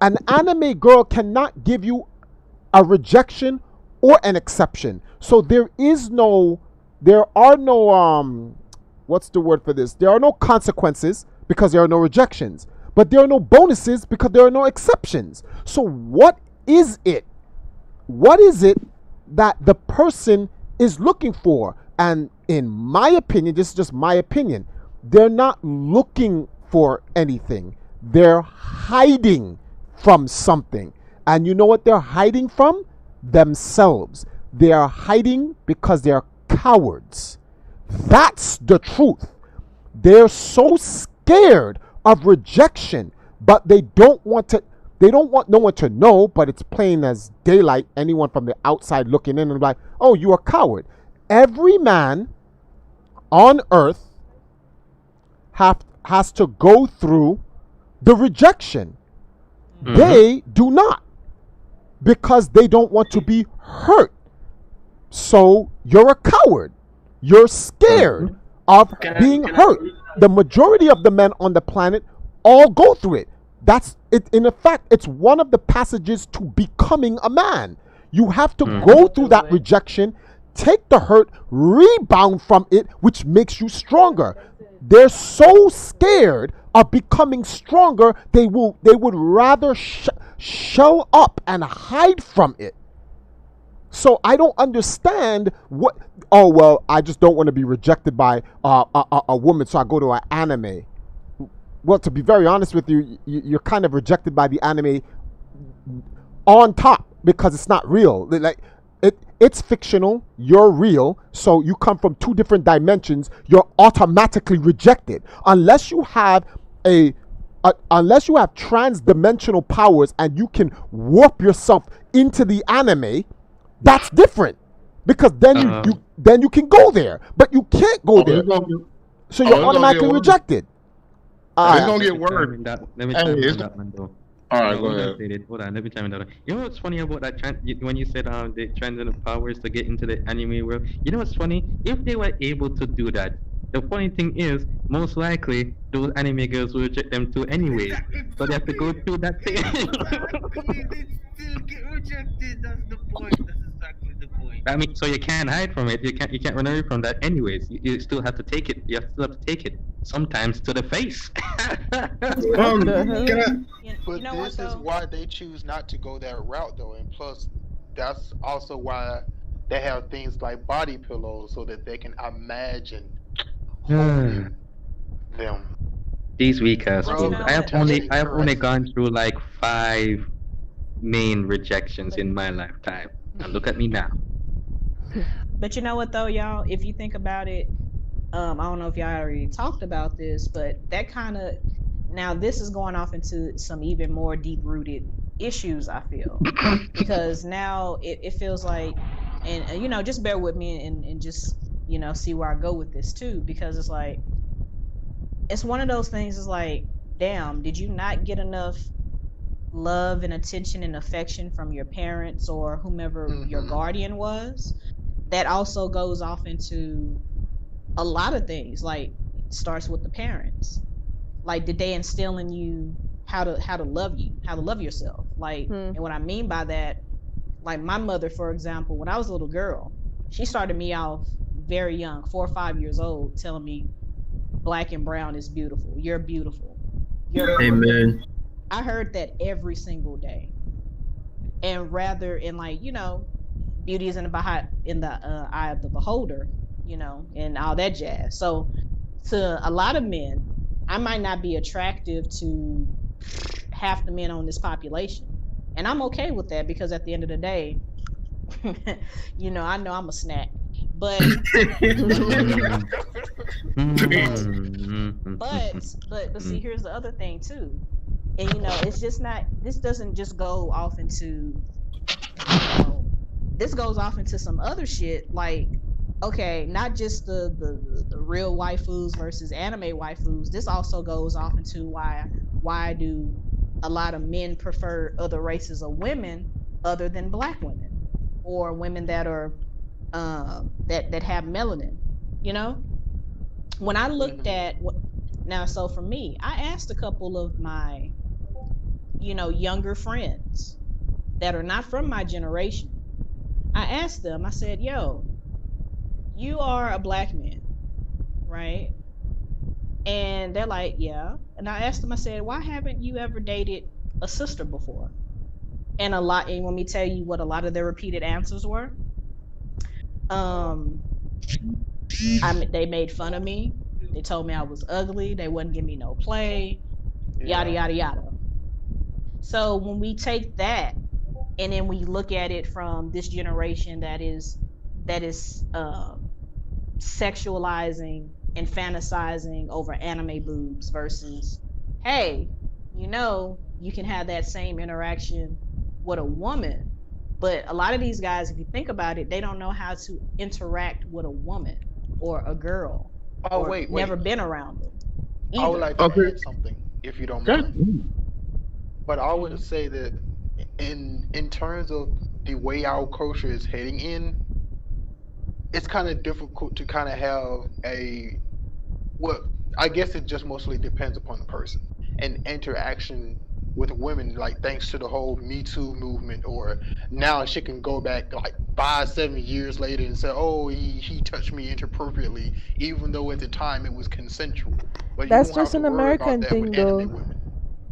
An anime girl cannot give you a rejection or an exception. So there are no what's the word for this? There are no consequences because there are no rejections. but there are no bonuses because there are no exceptions. So what is it? What is it that the person is looking for? And in my opinion, this is just my opinion, they're not looking for anything. They're hiding from something. And you know what they're hiding from? Themselves. They are hiding because they're cowards. That's the truth. They're so scared of rejection, but they don't want no one to know, but it's plain as daylight. Anyone from the outside looking in and like, oh, you're a coward. Every man on earth has to go through the rejection. They do not, because they don't want to be hurt. So you're a coward. You're scared of being hurt. The majority of the men on the planet all go through it. That's it. In effect, it's one of the passages to becoming a man. You have to go through that rejection, take the hurt, rebound from it, which makes you stronger. They're so scared of becoming stronger, they would rather shell up and hide from it. So I don't understand what. Oh well, I just don't want to be rejected by a woman, so I go to an anime. Well, to be very honest with you, you're kind of rejected by the anime on top because it's not real. Like it's fictional. You're real, so you come from two different dimensions. You're automatically rejected unless you have unless you have trans-dimensional powers and you can warp yourself into the anime. That's different, because then you can go there, but you can't go there, so you're automatically rejected. It's gonna get worse. Let me chime in on that one though. All right, go ahead. Hold on, let me chime in on that. You know what's funny about that when you said the transcendent powers to get into the anime world? You know what's funny? If they were able to do that, the funny thing is, most likely those anime girls will reject them too anyways. So they have to go through that thing. They still get rejected. That's the point. That's exactly the point. I mean, so you can't hide from it. You can't run away from that anyways. You still have to take it. You still have to take it. Sometimes to the face. But know this what, is though? why they choose not to go that route, though, and plus, that's also why they have things like body pillows so that they can imagine holding them. These weak ass Bro, fools. you know I have what? only gone through like 5 main rejections in my lifetime. And look at me now. But you know what though, y'all? If you think about it, I don't know if y'all already talked about this, but that kind of, now this is going off into some even more deep-rooted issues, I feel, because now it feels like, and you know, just bear with me and just, you know, see where I go with this too, because it's like, it's one of those things. Is like, damn, did you not get enough love and attention and affection from your parents or whomever your guardian was? That also goes off into a lot of things. Like, starts with the parents. Like, did they instill in you how to love you, how to love yourself? Like, and what I mean by that, like my mother, for example, when I was a little girl, she started me off very young, 4 or 5 years old, telling me black and brown is beautiful. You're beautiful. You're Amen. I heard that every single day. And rather, in like, you know, beauty is in the eye of the beholder, you know, and all that jazz. So to a lot of men, I might not be attractive to half the men on this population. And I'm okay with that, because at the end of the day, you know I'm a snack. But but see, here's the other thing too. And you know, it's just not, this doesn't just go off into, you know, this goes off into some other shit, like, okay, not just the real waifus versus anime waifus. This also goes off into why do a lot of men prefer other races of women other than black women, or women that are that have melanin, you know? When I looked at now, so for me, I asked a couple of my, you know, younger friends that are not from my generation. I asked them, I said, yo, you are a black man, right? And they're like, yeah. And I asked them, I said, why haven't you ever dated a sister before? And let me tell you what a lot of their repeated answers were. They made fun of me. They told me I was ugly. They wouldn't give me no play. Yada yada yada. So when we take that and then we look at it from this generation that is sexualizing and fantasizing over anime boobs versus, hey, you can have that same interaction with a woman. But a lot of these guys, if you think about it, they don't know how to interact with a woman or a girl. Oh, or wait. never been around them. I would Either. like to Okay. add something, if you don't Okay. mind. But I would say that in terms of the way our culture is heading in, it's kind of difficult to kind of have I guess it just mostly depends upon the person and interaction with women, like thanks to the whole Me Too movement, or now she can go back like 5-7 years later and say, oh, he touched me inappropriately, even though at the time it was consensual. But you That's don't have just to an worry about American that thing, with though. anime women.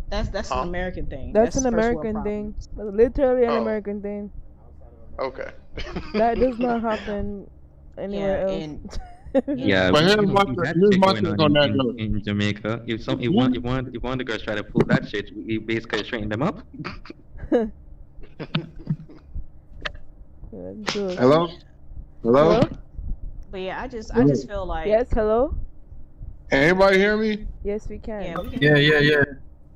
That's Huh? an American thing. That's an first world American thing. problems. That's literally an Oh, American thing. okay. That does not happen anywhere Yeah, else. and Yeah, But here's my we had here's shit my going take on on that in, though. in Jamaica. If one of the girls try to pull that shit, we basically straighten them up. That's good. Hello? Hello? Hello? but yeah, I just feel like Yes, hello? Anybody hear me? Yes, we can. yeah, we can Yeah.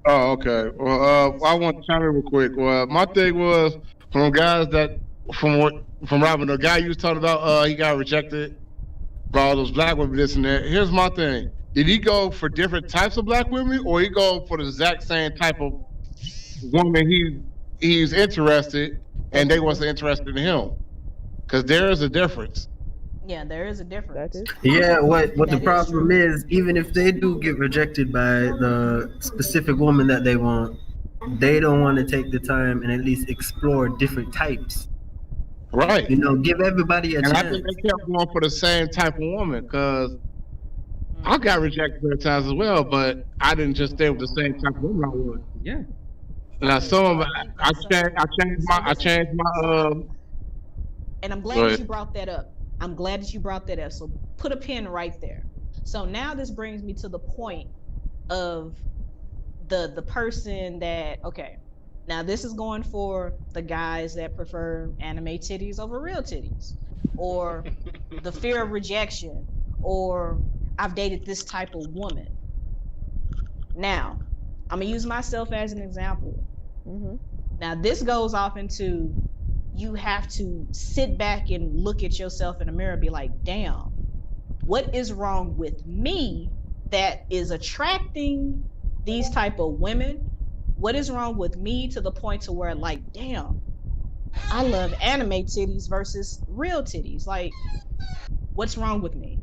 Oh, okay. Well, I want to chime in real quick. Well, my thing was from guys that from Robin, the guy you was talking about, he got rejected by all those black women, this and that. Here's my thing: did he go for different types of black women, or he go for the exact same type of woman he's interested, and they wasn't interested in him? Because there is a difference. Yeah, there is a difference. That is. Yeah, what the That is problem true. is, even if they do get rejected by the specific woman that they want, they don't want to take the time and at least explore different types. Right. Give everybody a And I chance. think they kept going for the same type of woman because I got rejected at times as well, but I didn't just stay with the same type of woman I was. Yeah. Now some of I changed my And I'm Go glad that ahead. you brought that up. I'm glad that you brought that up. So put a pin right there. So now this brings me to the point of the person that, okay, now this is going for the guys that prefer anime titties over real titties, or the fear of rejection, or I've dated this type of woman. Now, I'm gonna use myself as an example. Mm-hmm. Now this goes off into, you have to sit back and look at yourself in the mirror and be like, damn, what is wrong with me that is attracting these type of women? What is wrong with me to the point to where, like, damn, I love anime titties versus real titties? Like, what's wrong with me?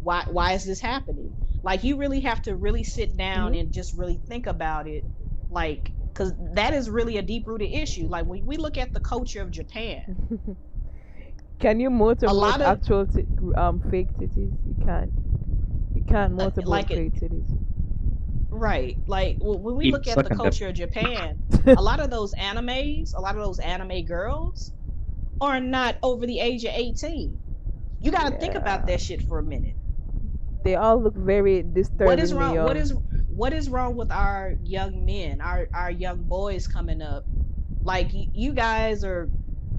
Why is this happening? Like, you really have to really sit down and just really think about it, like, because that is really a deep-rooted issue. Like, when we look at the culture of Japan, Can you motorboat lot of- actual fake titties? You can't. You can't motorboat like it- fake titties. right? Like, when we Keep look at the sucking them. culture of Japan, a lot of those anime girls are not over the age of 18. You got to think about that shit for a minute. They all look very disturbing. What is wrong? What is wrong with our young men, our young boys coming up? Like, you guys are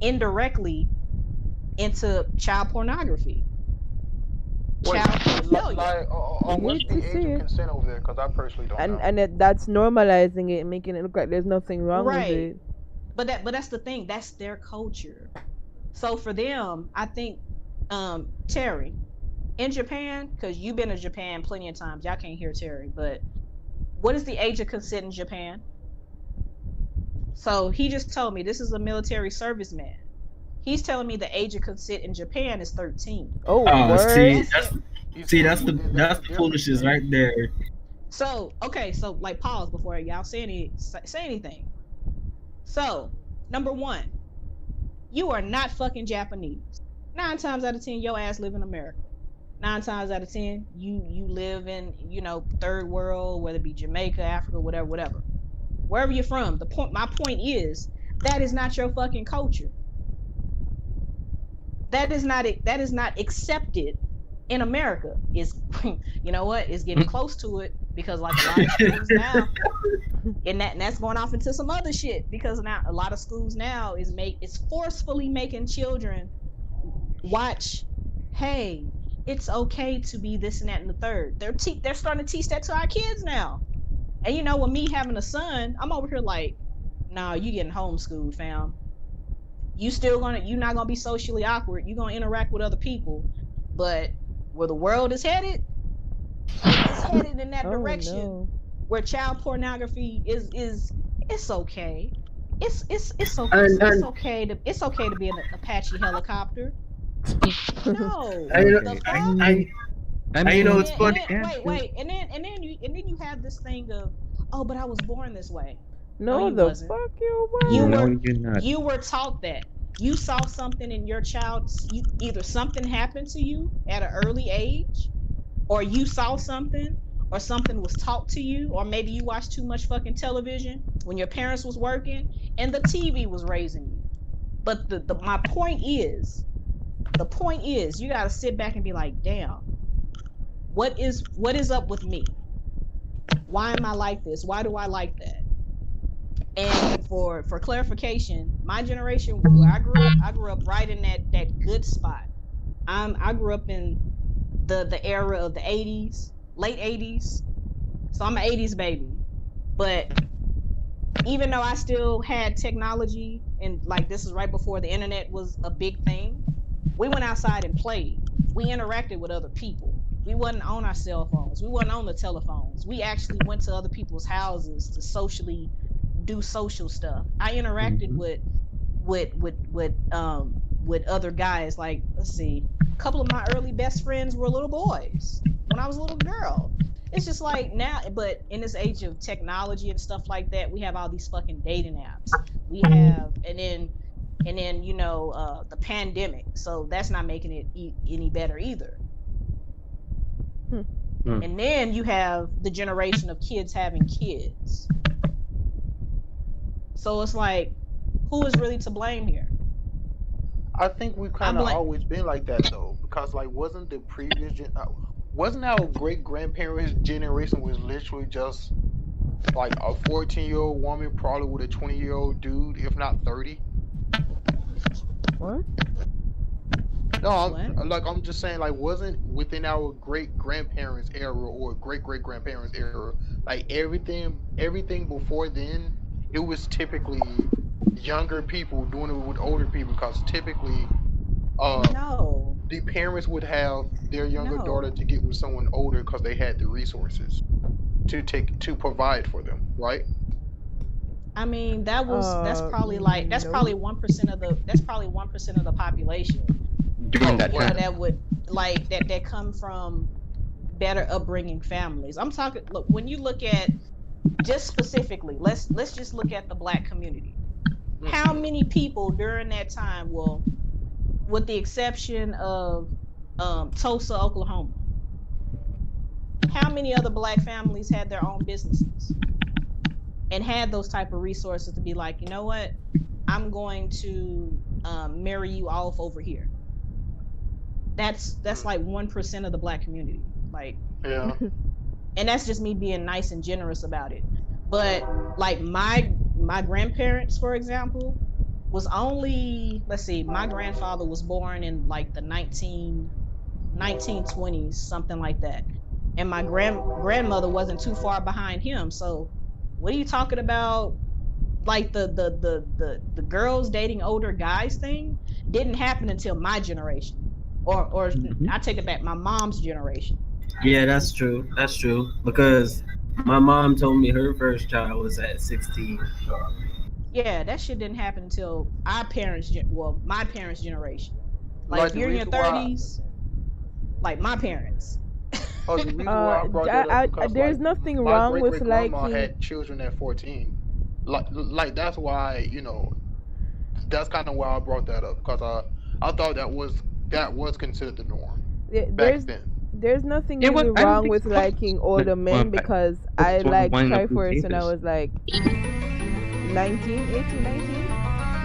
indirectly into child pornography. Wait, Child pedophilia. like, You what's need the to age see of it. consent over there? Because I personally don't know. And that's normalizing it, making it look like there's nothing wrong Right. with it. But that's the thing. That's their culture. So for them, I think, Terry, in Japan, because you've been to Japan plenty of times, y'all can't hear Terry, but what is the age of consent in Japan? So he just told me, this is a military serviceman. He's telling me the age of consent in Japan is 13. Oh, See, word. that's the foolishness right there. So, okay, so like, pause before y'all say anything. So, number one, you are not fucking Japanese. 9 times out of 10, your ass live in America. 9 times out of 10, you live in, third world, whether it be Jamaica, Africa, whatever. Wherever you're from, my point is that is not your fucking culture. That is not accepted in America. Is you know what? It's getting close to it because like a lot of schools now, and that's going off into some other shit because now a lot of schools now is forcefully making children watch. Hey, it's okay to be this and that and the third. They're starting to teach that to our kids now. And with me having a son, I'm over here like, nah, you getting homeschooled, fam. You're not gonna be socially awkward. You're gonna interact with other people, but where the world is headed, it's headed in that direction no. where child pornography is it's okay. It's okay. It's okay to be in an Apache helicopter. No, the fuck? It's funny. Wait, and then you have this thing of, oh, but I was born this way. No, you the wasn't. fuck you You were. No, were you're not. you were taught that. You saw something in your child. Either something happened to you at an early age, or you saw something, or something was taught to you, or maybe you watched too much fucking television when your parents was working and the TV was raising you. But my point is, you gotta sit back and be like, damn, what is up with me? Why am I like this? Why do I like that? And for clarification, my generation, where I grew up right in that good spot. I grew up in the era of the 80s, late 80s. So I'm an 80s baby. But even though I still had technology, and like this is right before the internet was a big thing, we went outside and played. We interacted with other people. We wasn't on our cell phones. We wasn't on the telephones. We actually went to other people's houses to socially do social stuff. I interacted with other guys. Like, let's see, a couple of my early best friends were little boys when I was a little girl. It's just like now, but in this age of technology and stuff like that, we have all these fucking dating apps. We have, and then the pandemic. So that's not making it any better either. And then you have the generation of kids having kids. So it's like, who is really to blame here? I think we've kind of always been like that though, because like wasn't the previous wasn't our great grandparents' generation was literally just like a 14-year-old woman probably with a 20-year-old dude, if not 30. What? No, I'm just saying, like, wasn't within our great grandparents' era or great great grandparents' era, like everything before then, it was typically younger people doing it with older people, because typically, No. the parents would have their younger No. daughter to get with someone older because they had the resources to provide for them, right? I mean, that's probably no. probably 1% of the population. During that Well, time. That would like that come from better upbringing families. I'm talking. Look, when you look at just specifically, let's just look at the Black community. How many people during that time, well, with the exception of Tulsa, Oklahoma, how many other Black families had their own businesses and had those type of resources to be like, you know what, I'm going to marry you off over here. That's like 1% of the Black community, like, Yeah. and that's just me being nice and generous about it. But like my grandparents, for example, was only, let's see, my grandfather was born in like the 1920s, something like that, and my grandmother wasn't too far behind him. So what are you talking about? Like the girls dating older guys thing didn't happen until my generation, or I take it back, my mom's generation. Yeah, that's true. That's true. Because my mom told me her first child was at 16. Yeah, that shit didn't happen until my parents' generation. Like, Like if the you're in your reason why- 30s, like my parents. Oh, the reason why I brought that up because there's like, nothing my wrong with great-great-grandma liking. had children at 14. Like that's why, that's kind of why I brought that up, because I thought that was considered the norm back There's then. There's nothing Yeah, really what? I don't wrong think with so. liking older men I because I was liked one of the Triforce when I safest. was like 19, 18, 19.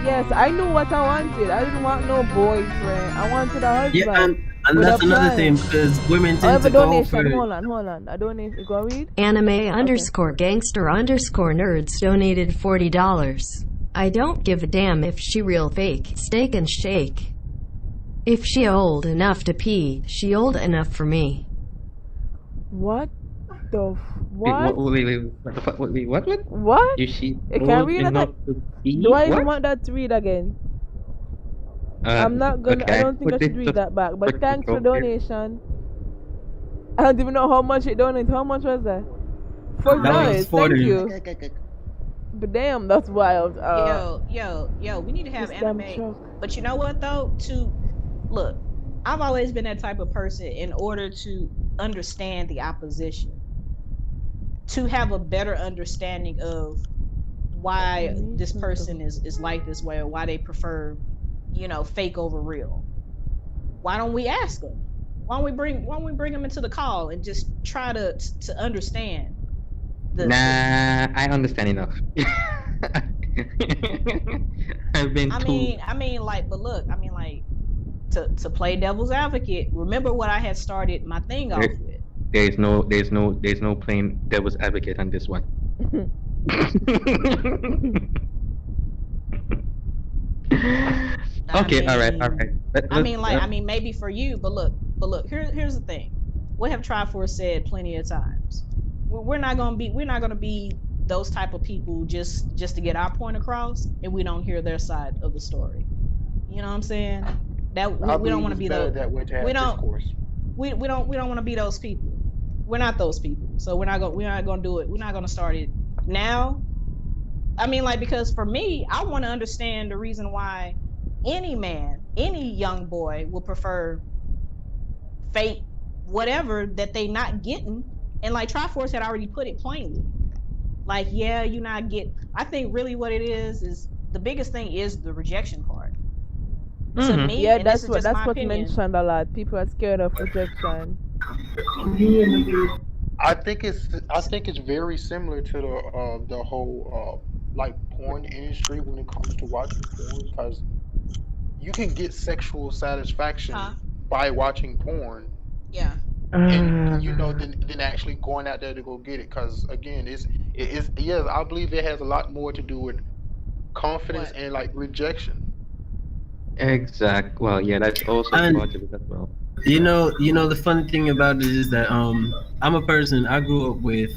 Yes, I knew what I wanted. I didn't want no boyfriend. I wanted a Yeah, husband and with a that's another thing plan. because women I tend have to a go for. donation. Hold on. A donation. Go read. Anime Okay. underscore gangster underscore nerds donated $40. I don't give a damn if she real fake, steak and shake. If she old enough to pee, she old enough for me. What the Wait, what? what the fuck? Wait, what? What? What? Is she I can't old read that. enough to Do be? I even What? want that to read again? I'm not gonna. I Okay. don't think I Put should this read just that back. But put this thanks for over here. donation. I don't even know how much it donated. How much was that? $40. That was Thank 40. you. But damn, that's wild. Yo, we need to have This damn anime. truck. But you know what though? To look, I've always been that type of person. In order to understand the opposition, to have a better understanding of why this person is like this way, or why they prefer, fake over real. Why don't we ask them? Why don't we bring them into the call and just try to understand? Nah, I understand enough. I've been told. But look, to play devil's advocate. Remember what I had started my thing off with. There's no plain devil's advocate on this one. Okay, all right. Maybe for you, but look. Here's the thing. What have Triforce said plenty of times? We're not gonna be those type of people just to get our point across, and we don't hear their side of the story. You know what I'm saying? That we don't want to be those. We don't. We don't want to be those people. We're not those people. So we're not gonna do it. We're not gonna start it now. Because for me, I want to understand the reason why any man, any young boy will prefer fate, whatever that they not getting. And like Triforce had already put it plainly. Like, yeah, you not get. I think really what it is the biggest thing is the rejection part. To me, Yeah, and that's this is what's opinion, mentioned a lot. People are scared of rejection. I think it's very similar to the whole like porn industry when it comes to watching porn, because you can get sexual satisfaction by watching porn. Yeah. And then actually going out there to go get it, because again, yes, I believe it has a lot more to do with confidence and like rejection. Exact. Well, yeah, that's also part of it as well. You know, the funny thing about it is that I'm a person. I grew up with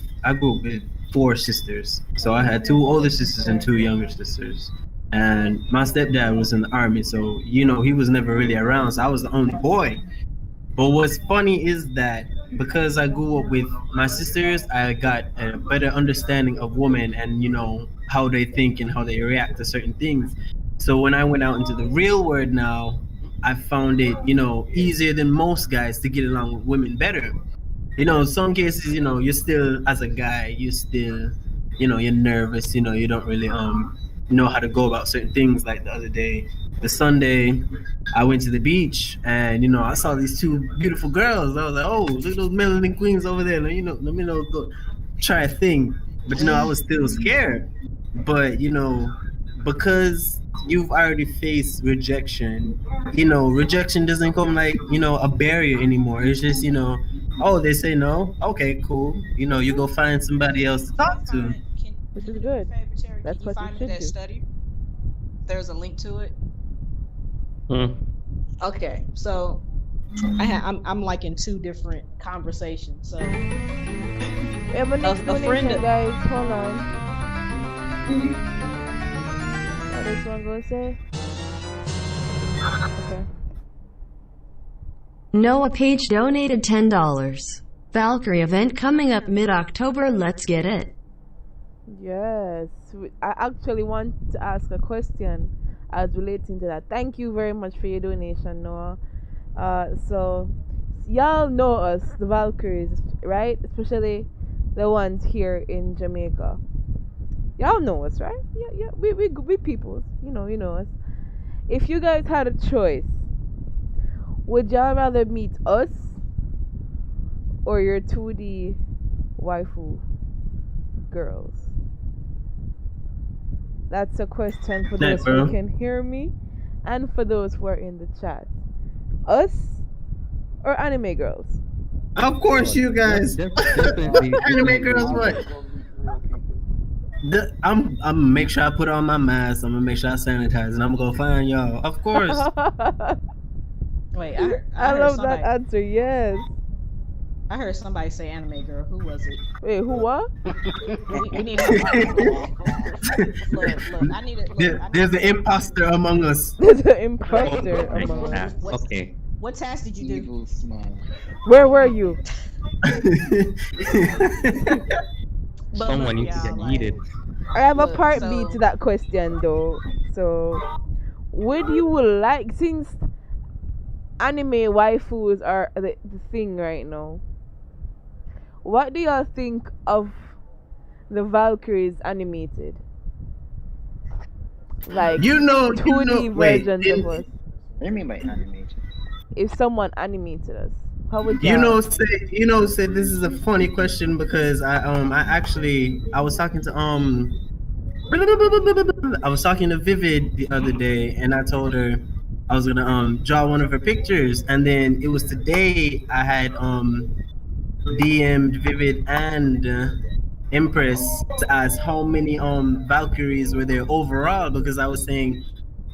4 sisters. So I had 2 older sisters and 2 younger sisters. And my stepdad was in the army, so he was never really around. So I was the only boy. But what's funny is that because I grew up with my sisters, I got a better understanding of women and how they think and how they react to certain things. So when I went out into the real world now, I found it, easier than most guys to get along with women better. In some cases, you're still, as a guy, you're still, you're nervous, you don't really know how to go about certain things. Like the other day, the Sunday, I went to the beach and I saw these 2 beautiful girls. I was like, oh, look at those melanin queens over there. Let me go try a thing. But I was still scared. But because you've already faced rejection, rejection doesn't come like a barrier anymore. It's just oh, they say no, okay, cool. You go find somebody else to talk to. This is good. That's what you should do. Study? There's a link to it. Hmm. Okay, so I'm like in 2 different conversations. So We have a next donation, guys. Hold on. What this one gonna say? Okay. Noah Page donated $10. Valkyrie event coming up mid-October. Let's get it. Yes, I actually want to ask a question as relating to that. Thank you very much for your donation, Noah. So y'all know us, the Valkyries, right? Especially the ones here in Jamaica. Y'all know us, right? Yeah. We people. You know us. If you guys had a choice, would y'all rather meet us or your 2D waifu girls? That's a question for That, those bro. who can hear me and for those who are in the chat. Us or anime girls? Of course, you guys. Definitely. Anime girls, what? I'm make sure I put on my mask. I'm gonna make sure I sanitize, and I'm gonna find y'all. Of course. Wait, I I heard love somebody. that answer. Yes. I heard somebody say anime girl. Who was it? Wait, who what? We need to look. I need it. There's an imposter among us. There's an imposter among us. Okay. What task did you do? Evil smile. Where were you? But Someone look, needs to y'all, get like, yeeted. I have a Look, part B so- to that question though. So, would you like, since anime waifus are the thing right now, what do y'all think of the Valkyries animated? Like you know, 2D versions of us. What do you mean by animated? If someone animated us, how would You y'all? know, say this is a funny question because I was talking to I was talking to Vivid the other day, and I told her I was gonna draw one of her pictures, and then it was today I had DM'd Vivid and Empress to ask how many Valkyries were there overall, because I was saying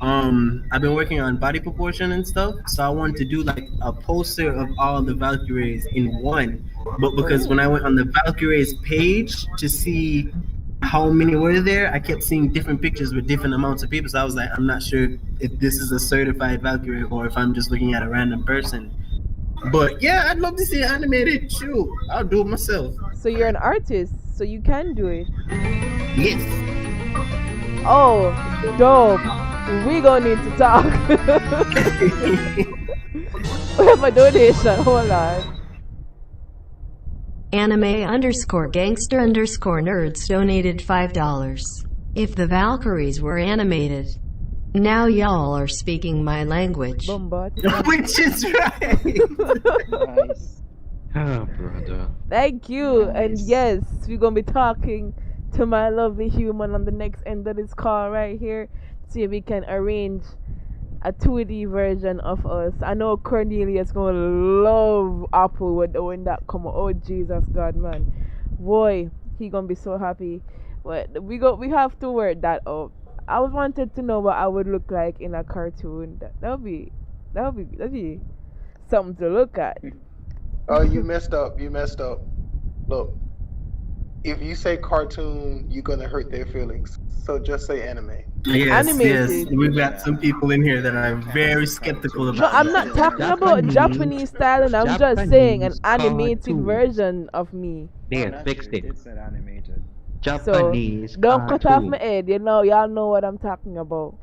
I've been working on body proportion and stuff, so I wanted to do like a poster of all the Valkyries in one. But because when I went on the Valkyries page to see how many were there, I kept seeing different pictures with different amounts of people. So I was like, I'm not sure if this is a certified Valkyrie or if I'm just looking at a random person. But yeah, I'd love to see it animated. Shoot, I'll do it myself. So you're an artist, so you can do it. Yes. Oh, dope. We gonna need to talk. We have a donation. Hold on. Anime_gangster_nerds donated $5. If the Valkyries were animated, now y'all are speaking my language. Bombard. Which is right. Nice. Oh, brother. Thank you. And Nice. yes, we're gonna be talking to my lovely human on the next end of this call right here. See if we can arrange a 2D version of us. I know Cornelius gonna love Apple when that come out. Oh Jesus God, man, boy, he gonna be so happy. But we have to work that out. I was wanted to know what I would look like in a cartoon. That'd be something to look at. Oh, you messed up. You messed up. Look, if you say cartoon, you're gonna hurt their feelings. So just say anime. Yes, Animated. yes. We've got some people in here that are very skeptical about No, I'm that. not talking about Japanese style, and I'm just saying an Japanese animated cartoon. version of me. They Oh, had fixed it. It said animated. Japanese. Don't cut off cartoon. my head, y'all know what I'm talking about.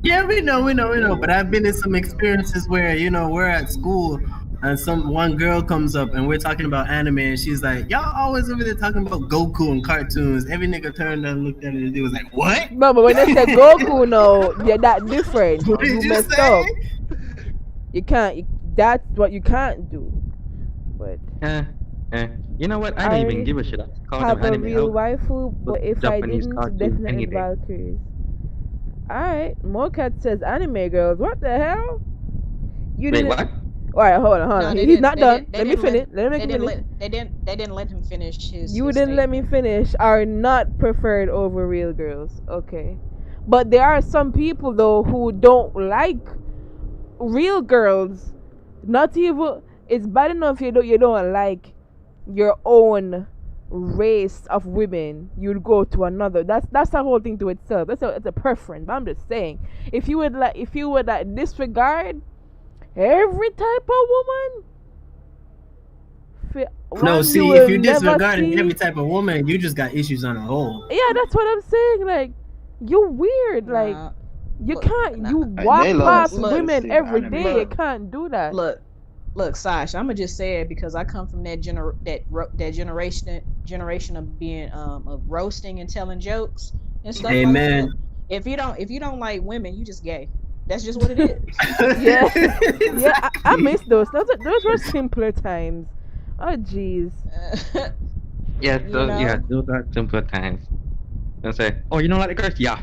Yeah, we know. But I've been in some experiences where, we're at school and one girl comes up and we're talking about anime and she's like, y'all always over there talking about Goku and cartoons. Every nigga turned and looked at it and he was like, what? No, but when they said Goku, no, yeah, that different. What did You you messed say? up. You can't. That's what you can't do. But You know what? I I don't even give a shit. I call them have a anime. real waifu, but if Japanese I didn't, cartoon definitely any day. Valkyries. Alright, Mocat says anime girls. What the hell? You Wait, didn't. what? Alright, hold on. No, they He's didn't- not they done. didn't- they Let me didn't finish. Let They me didn't finish. they didn't let him finish his. You his didn't let me statement. finish. Are not preferred over real girls. Okay. But there are some people though who don't like real girls. Not even. It's bad enough you don't like your own race of women. You'd go to another. That's the whole thing to itself. It's a preference. But I'm just saying, if you would disregard every type of woman. No, one see, you if will you're never disregarding see- every type of woman, you just got issues on a whole. Yeah, that's what I'm saying. Like, you weird. Like, Nah, you look, can't. nah. You Hey, walk they love past look, women see, every anime. day. You Look. can't do that. Look, Sash. I'ma just say it because I come from that generation of being of roasting and telling jokes and stuff Amen. like that. If you don't like women, you just gay. That's just what it is. Yeah, yeah. I miss those. Those were simpler times. Oh, jeez. Yeah, You so yeah, know, those are simpler times. And say, oh, you don't like the girls? Yeah.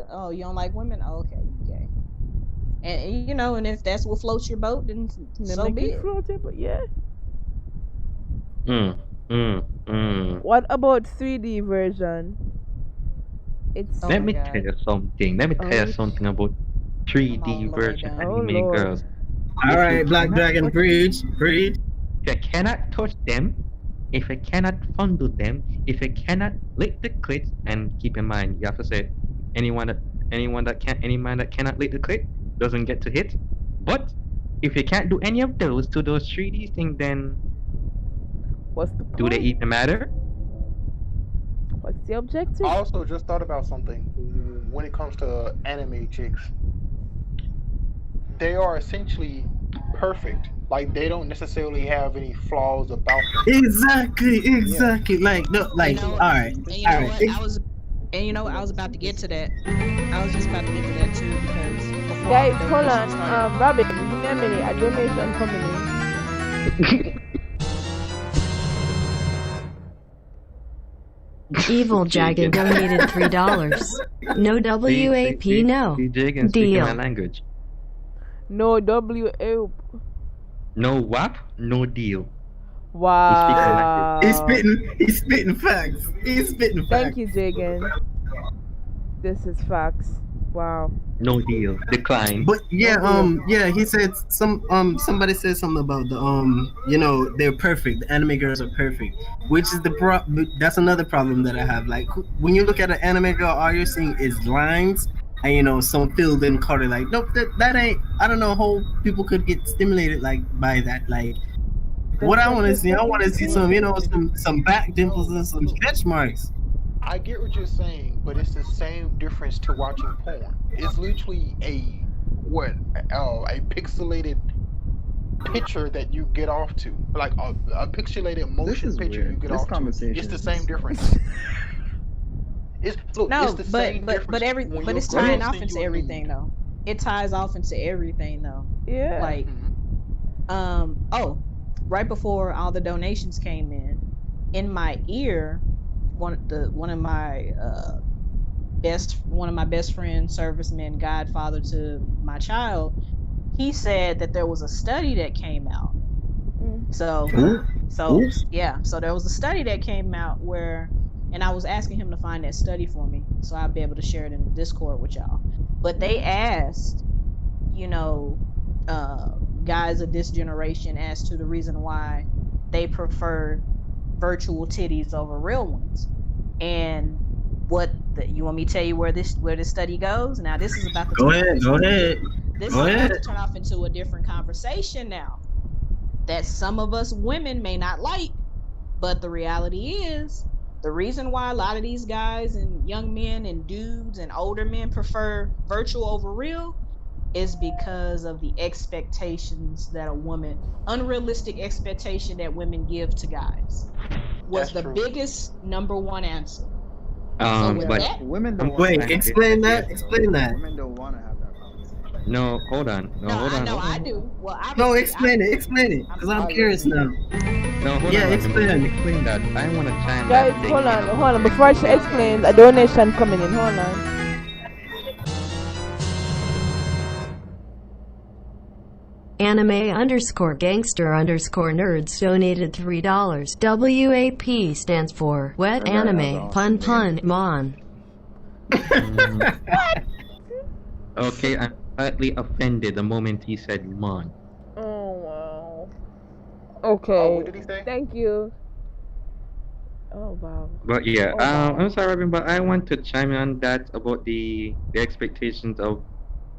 oh, you don't like women? Oh, okay, okay. And you know, and if that's what floats your boat, then They so make be it it. floating, but yeah. Mm, mm. What about 3D version? It's Oh Let my me tell god, you something. Let me tell you ouch. something about I'm all 3D the way version done. Oh anime lord. girls. All If you right, Black cannot Dragon, touch them, preach, preach. if you cannot touch them, if you cannot fondle them, if you cannot lick the clit, and keep in mind, you have to say anyone that any man that cannot lick the clit doesn't get to hit. But if you can't do any of those to those 3D things, then What's the do they point? even matter? What's the objective? I also just thought about something when it comes to anime chicks. They are essentially perfect. Like they don't necessarily have any flaws about them. Exactly. Like, no, You like, know, all right, and you all know right. what? And you know what? I was about to get to that. I was just about to get to that too because before Guys, the hold donation on. started. Robin, give me a minute. A donation coming in. Evil Jagged donated $3. No WAP, no. DJ can speak in my Deal. language. No W. No WAP, no deal. Wow. He's spitting facts. He's spitting facts. Thank you, Jagan. This is facts. Wow. No deal. Decline. But yeah, No deal. yeah, he said somebody said something about the you know, they're perfect. The anime girls are perfect, which is that's another problem that I have. Like when you look at an anime girl, all you're seeing is lines and you know some filled in color. Like nope, that ain't. I don't know how people could get stimulated like by that. Like what I want to see, I want to see some you know some back dimples and some stretch marks. I get what you're saying, but it's the same difference to watching porn. It's literally a pixelated picture that you get off to, like a pixelated motion picture you get off to. It's the same difference. It's the same difference. When it's your tying girl off send into you a everything nude. though. It ties off into everything though. Yeah. Like, right before all the donations came in my ear, one of my best friends, serviceman, godfather to my child, he said that there was a study that came out. So there was a study that came out where, and I was asking him to find that study for me so I'll be able to share it in the Discord with y'all. But they asked, you know, guys of this generation as to the reason why they prefer virtual titties over real ones. And you want me to tell you where this study goes? Now this is about to Go ahead. This is about to turn off into a different conversation now that some of us women may not like, but the reality is the reason why a lot of these guys and young men and dudes and older men prefer virtual over real is because of the expectations that unrealistic expectation that women give to guys was the biggest number one answer. But women don't wait, explain that. Women don't want to have that conversation. No, hold on. I do. Well, no, explain it, because I'm curious now. No, hold on. Explain that. I want to chime Guys, that thing. hold on. Before she explains, a donation coming in. Hold on. Anime_gangster_nerds donated $3. WAP stands for wet anime, pun, mon. Okay, I'm slightly offended the moment he said mon. Oh wow. Okay. What did he say? Thank you. Oh wow. But yeah, I'm sorry, Robin, but I want to chime in on that about the expectations of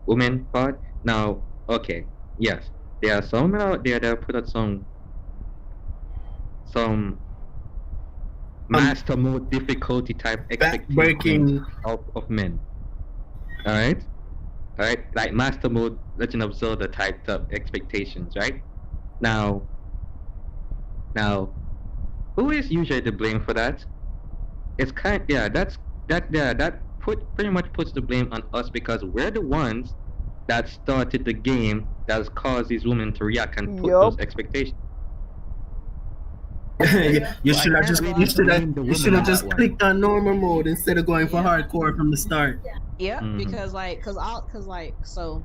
women part. Now, okay, yes, there are some men out there that put out some master mode difficulty type expectations of men. All right, like master mode Legend of Zelda type of expectations, right? Now, who is usually to blame for that? It's that pretty much puts the blame on us because we're the ones that started the game that has caused these women to react and put those expectations. You Well, I should have can't just really blame the you women should have on just that one. clicked on normal mode instead of going for hardcore from the start. Yeah, Mhm. because so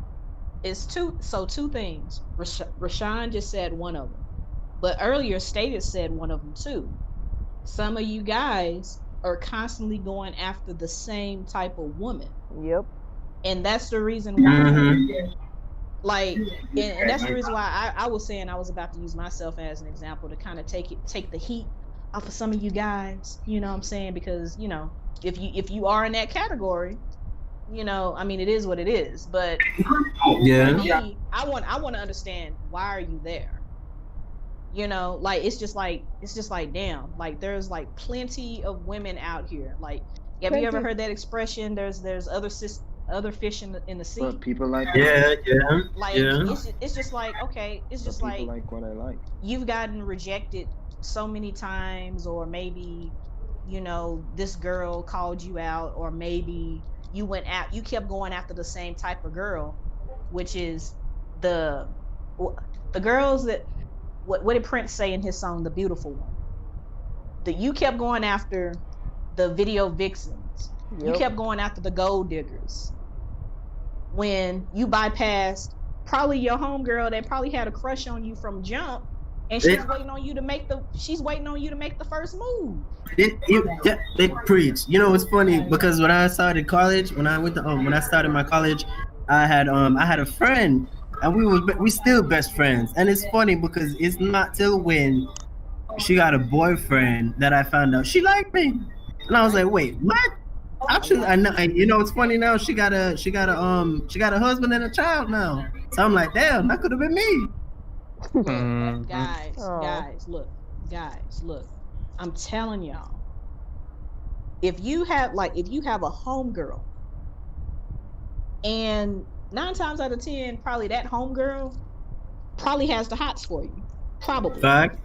it's two things. Rashawn just said one of them, but earlier Status said one of them too. Some of you guys are constantly going after the same type of woman, Yep. and that's the reason why. Mhm. Like, and that's the reason why I was saying I was about to use myself as an example to kind of take the heat off of some of you guys. You know what I'm saying? Because if you are in that category, I mean, it is what it is. But for Yeah. me, I want to understand, why are you there? Like it's just like damn, like there's like plenty of women out here. Like, have you ever Plenty. heard that expression? There's other fish in the sea. But people like Yeah, yeah, Like yeah. it's just like, okay, it's but just people like like what I like. you've gotten rejected so many times, or maybe this girl called you out, or maybe you kept going after the same type of girl, which is the girls that what did Prince say in his song, The Beautiful One? That you kept going after the video vixens. You Yep. kept going after the gold diggers, when you bypassed probably your homegirl that probably had a crush on you from jump, and she's waiting on you to make the first move. They preach. It's funny because when I started college, when I started my college, I had a friend, and we still best friends. And it's funny because it's not till when she got a boyfriend that I found out she liked me, and I was like, wait, what? Actually, I know. It's funny now. She got a husband and a child now. So I'm like, damn, that could have been me. Look, Mhm. Aw. guys, look. I'm telling y'all, if you have a homegirl, and 9 times out of 10, probably that homegirl probably has the hots for you, probably. Facts.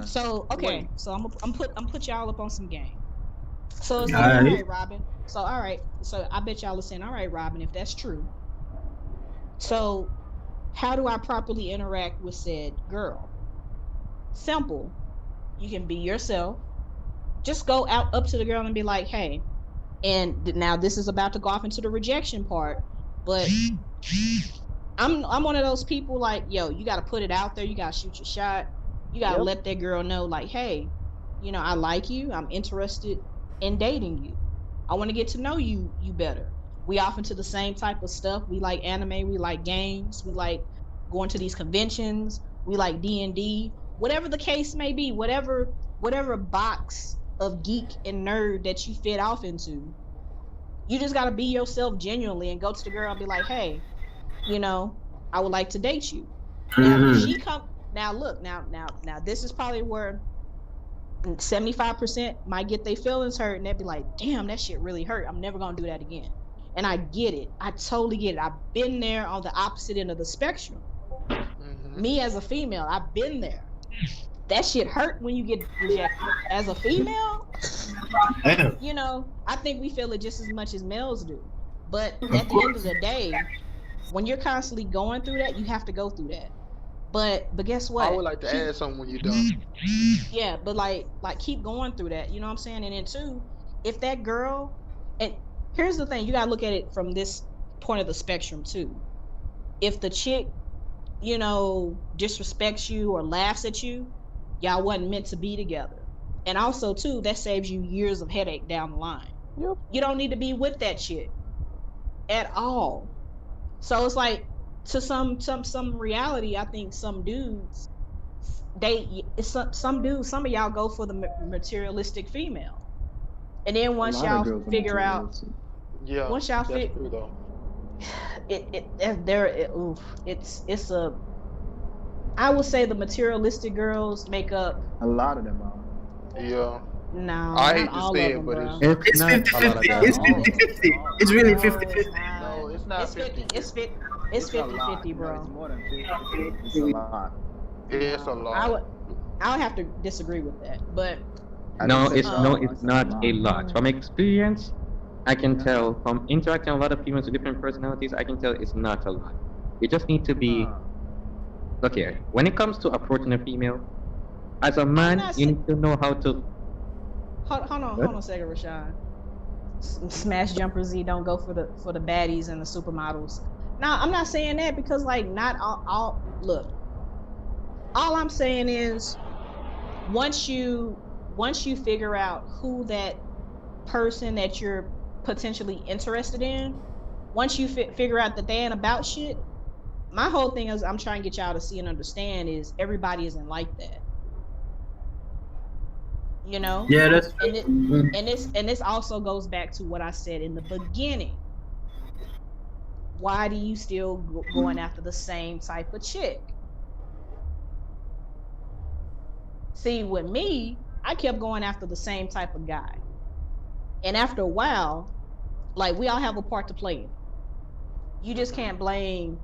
So okay, so I'm put y'all up on some game. So it's like, Alright. all right, Robin. So all right, so I bet y'all are saying, all right, Robin, if that's true. So how do I properly interact with said girl? Simple. You can be yourself. Just go out up to the girl and be like, hey. And now this is about to go off into the rejection part, but I'm one of those people like, yo, you got to put it out there. You got to shoot your shot. You got to Yep. let that girl know, like, hey, I like you. I'm interested in dating you. I want to get to know you better. We off into the same type of stuff. We like anime. We like games. We like going to these conventions. We like D&D. Whatever the case may be, whatever box of geek and nerd that you fit off into, you just got to be yourself genuinely and go to the girl and be like, hey, I would like to date you. Now, if she come, now look, now this is probably where 75% might get their feelings hurt, and they'd be like, damn, that shit really hurt. I'm never gonna do that again. And I get it. I totally get it. I've been there on the opposite end of the spectrum. Me as a female, I've been there. That shit hurt when you get rejected. As a female, I think we feel it just as much as males do. But at the end of the day, when you're constantly going through that, you have to go through that. But guess what? I would like to add something when you're done. Yeah, but like keep going through that. You know what I'm saying? And then too, if that girl, and here's the thing, you gotta look at it from this point of the spectrum too. If the chick, disrespects you or laughs at you, y'all wasn't meant to be together. And also too, that saves you years of headache down the line. Yep. You don't need to be with that chick at all. So it's like, to some reality, I think some dudes, some of y'all go for the materialistic female, and then once y'all figure out, once y'all that's true though. it's a, I would say the materialistic girls make up A lot of them are. Yeah. no, I not hate to all say of it, them, but bro. It's not a lot of 50-50. guys. It's 50-50. It's really 50-50. No, it's not It's 50. 50. It's a lot. 50-50, No, bro. it's more than 50. It's a lot. It's a lot. I would have to disagree with that, but No, say it's a no, lot. it's not a lot. From experience, I can tell from interacting with a lot of females with different personalities, I can tell it's not a lot. You just need to be, look here, when it comes to approaching a female, As a I'm man, not you sa- need to know how to. hold on a second, Rashawn. Smash Jumper Z don't go for the baddies and the supermodels. Now, I'm not saying that because like not all look. All I'm saying is once you figure out who that person that you're potentially interested in, once you figure out that they ain't about shit, my whole thing is I'm trying to get y'all to see and understand is everybody isn't like that. You know? Yeah, that's And it true. and this also goes back to what I said in the beginning. Why do you still going after the same type of chick? See, with me, I kept going after the same type of guy. And after a while, like we all have a part to play in it. You just can't blame,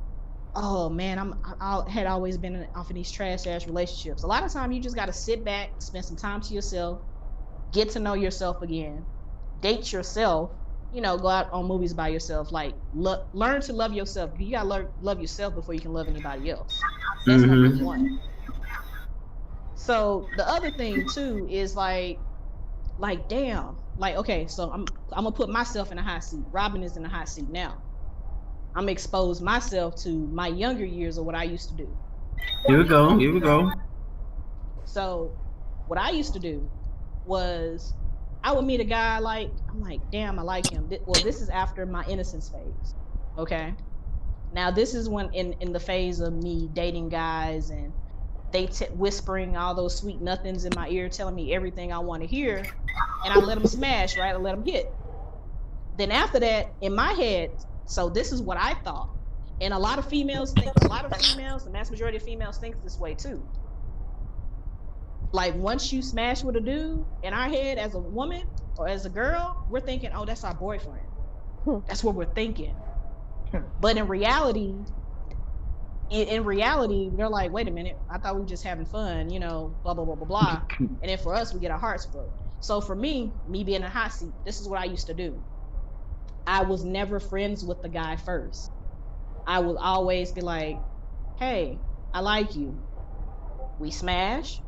oh man, I had always been off of these trash ass relationships. A lot of time you just got to sit back, spend some time to yourself, get to know yourself again, date yourself, you know, go out on movies by yourself, like learn to love yourself. You got to love yourself before you can love anybody else. That's number Mm-hmm. one. So the other thing too is like damn, like okay, so I'm gonna put myself in a hot seat. Robin is in a hot seat now. I'm gonna expose myself to my younger years of what I used to do. Here we go. Here we go. So what I used to do was I would meet a guy like I'm like, damn, I like him. Well, this is after my innocence phase. Okay. Now this is when in the phase of me dating guys and they whispering all those sweet nothings in my ear, telling me everything I want to hear, and I let them smash, right? I let them hit. Then after that, in my head, so this is what I thought, and a lot of females, the mass majority of females think this way too. Like once you smash with a dude, in our head as a woman or as a girl, we're thinking, oh, that's our boyfriend. That's what we're thinking. But in reality, they're like, wait a minute, I thought we were just having fun, you know, blah, blah, blah, blah, blah. And then for us, we get our hearts broke. So for me being in a hot seat, this is what I used to do. I was never friends with the guy first. I would always be like, hey, I like you. We smash.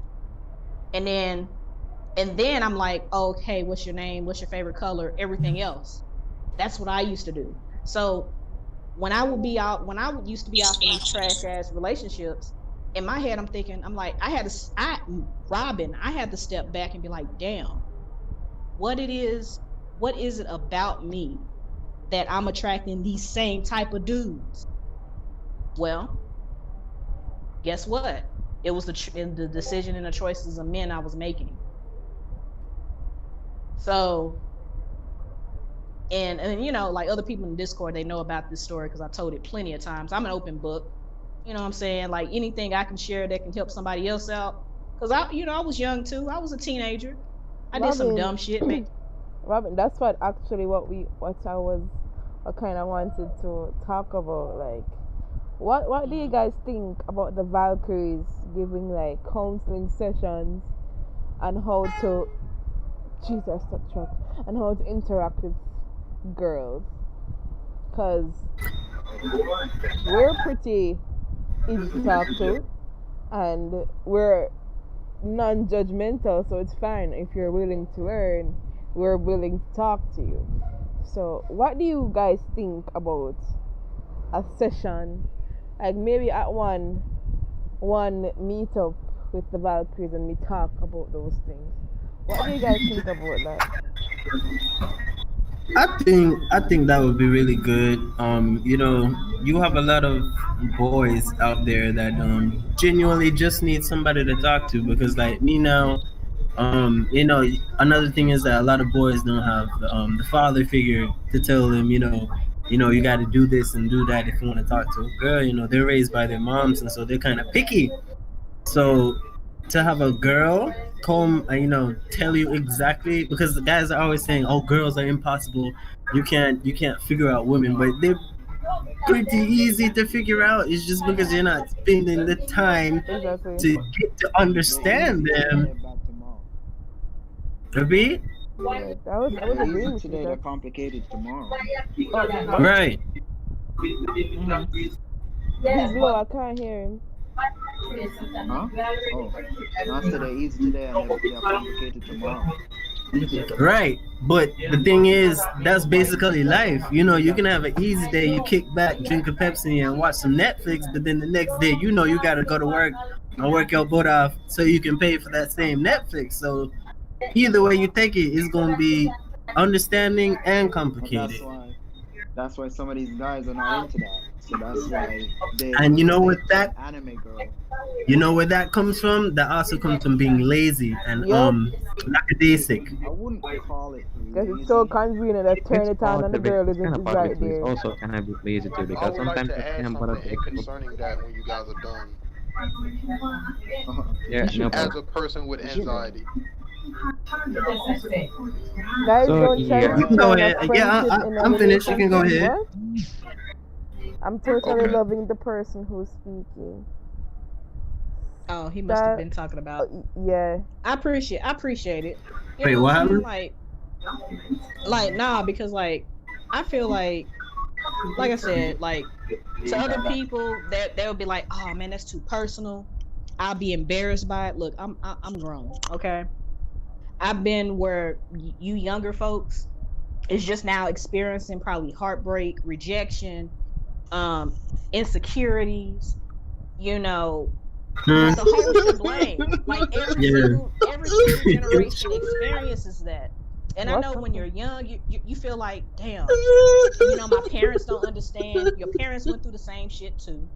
And then I'm like, okay, what's your name? What's your favorite color? Everything else. That's what I used to do. So when I used to be out in these trash ass relationships, in my head, I'm thinking, I'm like, I had to step back and be like, damn, what is it about me that I'm attracting these same type of dudes? Well, guess what? It was the decision and the choices of men I was making. So, and you know, like other people in Discord, they know about this story because I told it plenty of times. I'm an open book. You know what I'm saying? Like anything I can share that can help somebody else out. Because I was young too. I was a teenager. I did some dumb shit. Robin, that's what actually I kind of wanted to talk about. Like, what do you guys think about the Valkyries giving like counseling sessions and how to and how to interact with girls? Because we're pretty easy to talk to and we're non-judgmental, so it's fine if you're willing to learn. We're willing to talk to you. So what do you guys think about a session, like maybe at one meetup with the Valkyries and we talk about those things? What do you guys think about that? I think that would be really good. You know, you have a lot of boys out there that genuinely just need somebody to talk to because, like me now, you know, another thing is that a lot of boys don't have the father figure to tell them, you got to do this and do that if you want to talk to a girl. You know, they're raised by their moms, and so they're kind of picky. So to have a girl come tell you exactly, because the guys are always saying, oh, girls are impossible, you can't figure out women, but they're pretty easy to figure out. It's just because you're not spending the time to get to understand them. Repeat? Yeah, I was agreeing with today, you. they're complicated tomorrow. Right. He's low, I can't hear him. Huh? Oh, not today, easy today, and they're complicated tomorrow. Right. But the thing is, that's basically life. You know, you can have an easy day, you kick back, drink a Pepsi, and watch some Netflix, but then the next day, you know, you got to go to work and work your butt off so you can pay for that same Netflix. So either way you take it, it's going to be understanding and But complicated. that's why some of these guys are not into that. So that's why they And you know what date that an anime girl. you know where that comes from? That also comes from being lazy and Yup. lackadaisic. I wouldn't call it Because lazy. it's so convenient that turn It's it on part and the of it. girl It's kind is of part of right it, but it's there. also kind of lazy too I because would like sometimes to I add can't bother something to explore. concerning that when you guys are done. Yeah, no As problem. a person with anxiety, Guys, So don't try yeah, to You can go turn a ahead. Yeah, friendship in a I'm finished. You can go relationship. ahead. What? I'm totally Okay. loving the person who's speaking. Oh, he must have That, been talking about. yeah. I appreciate it. You Wait, know what what I'm saying? happened? Like nah, because like I feel like I said, like to other people that they would be like, oh man, that's too personal. I'll be embarrassed by it. Look, I'm grown, okay? I've been where you younger folks is just now experiencing probably heartbreak, rejection, um, insecurities, you know, Hmm. the whole shebang. Like Yeah. every single generation experiences that. And I What know when you're happened? young, you feel like, damn, my parents don't understand. Your parents went through the same shit too.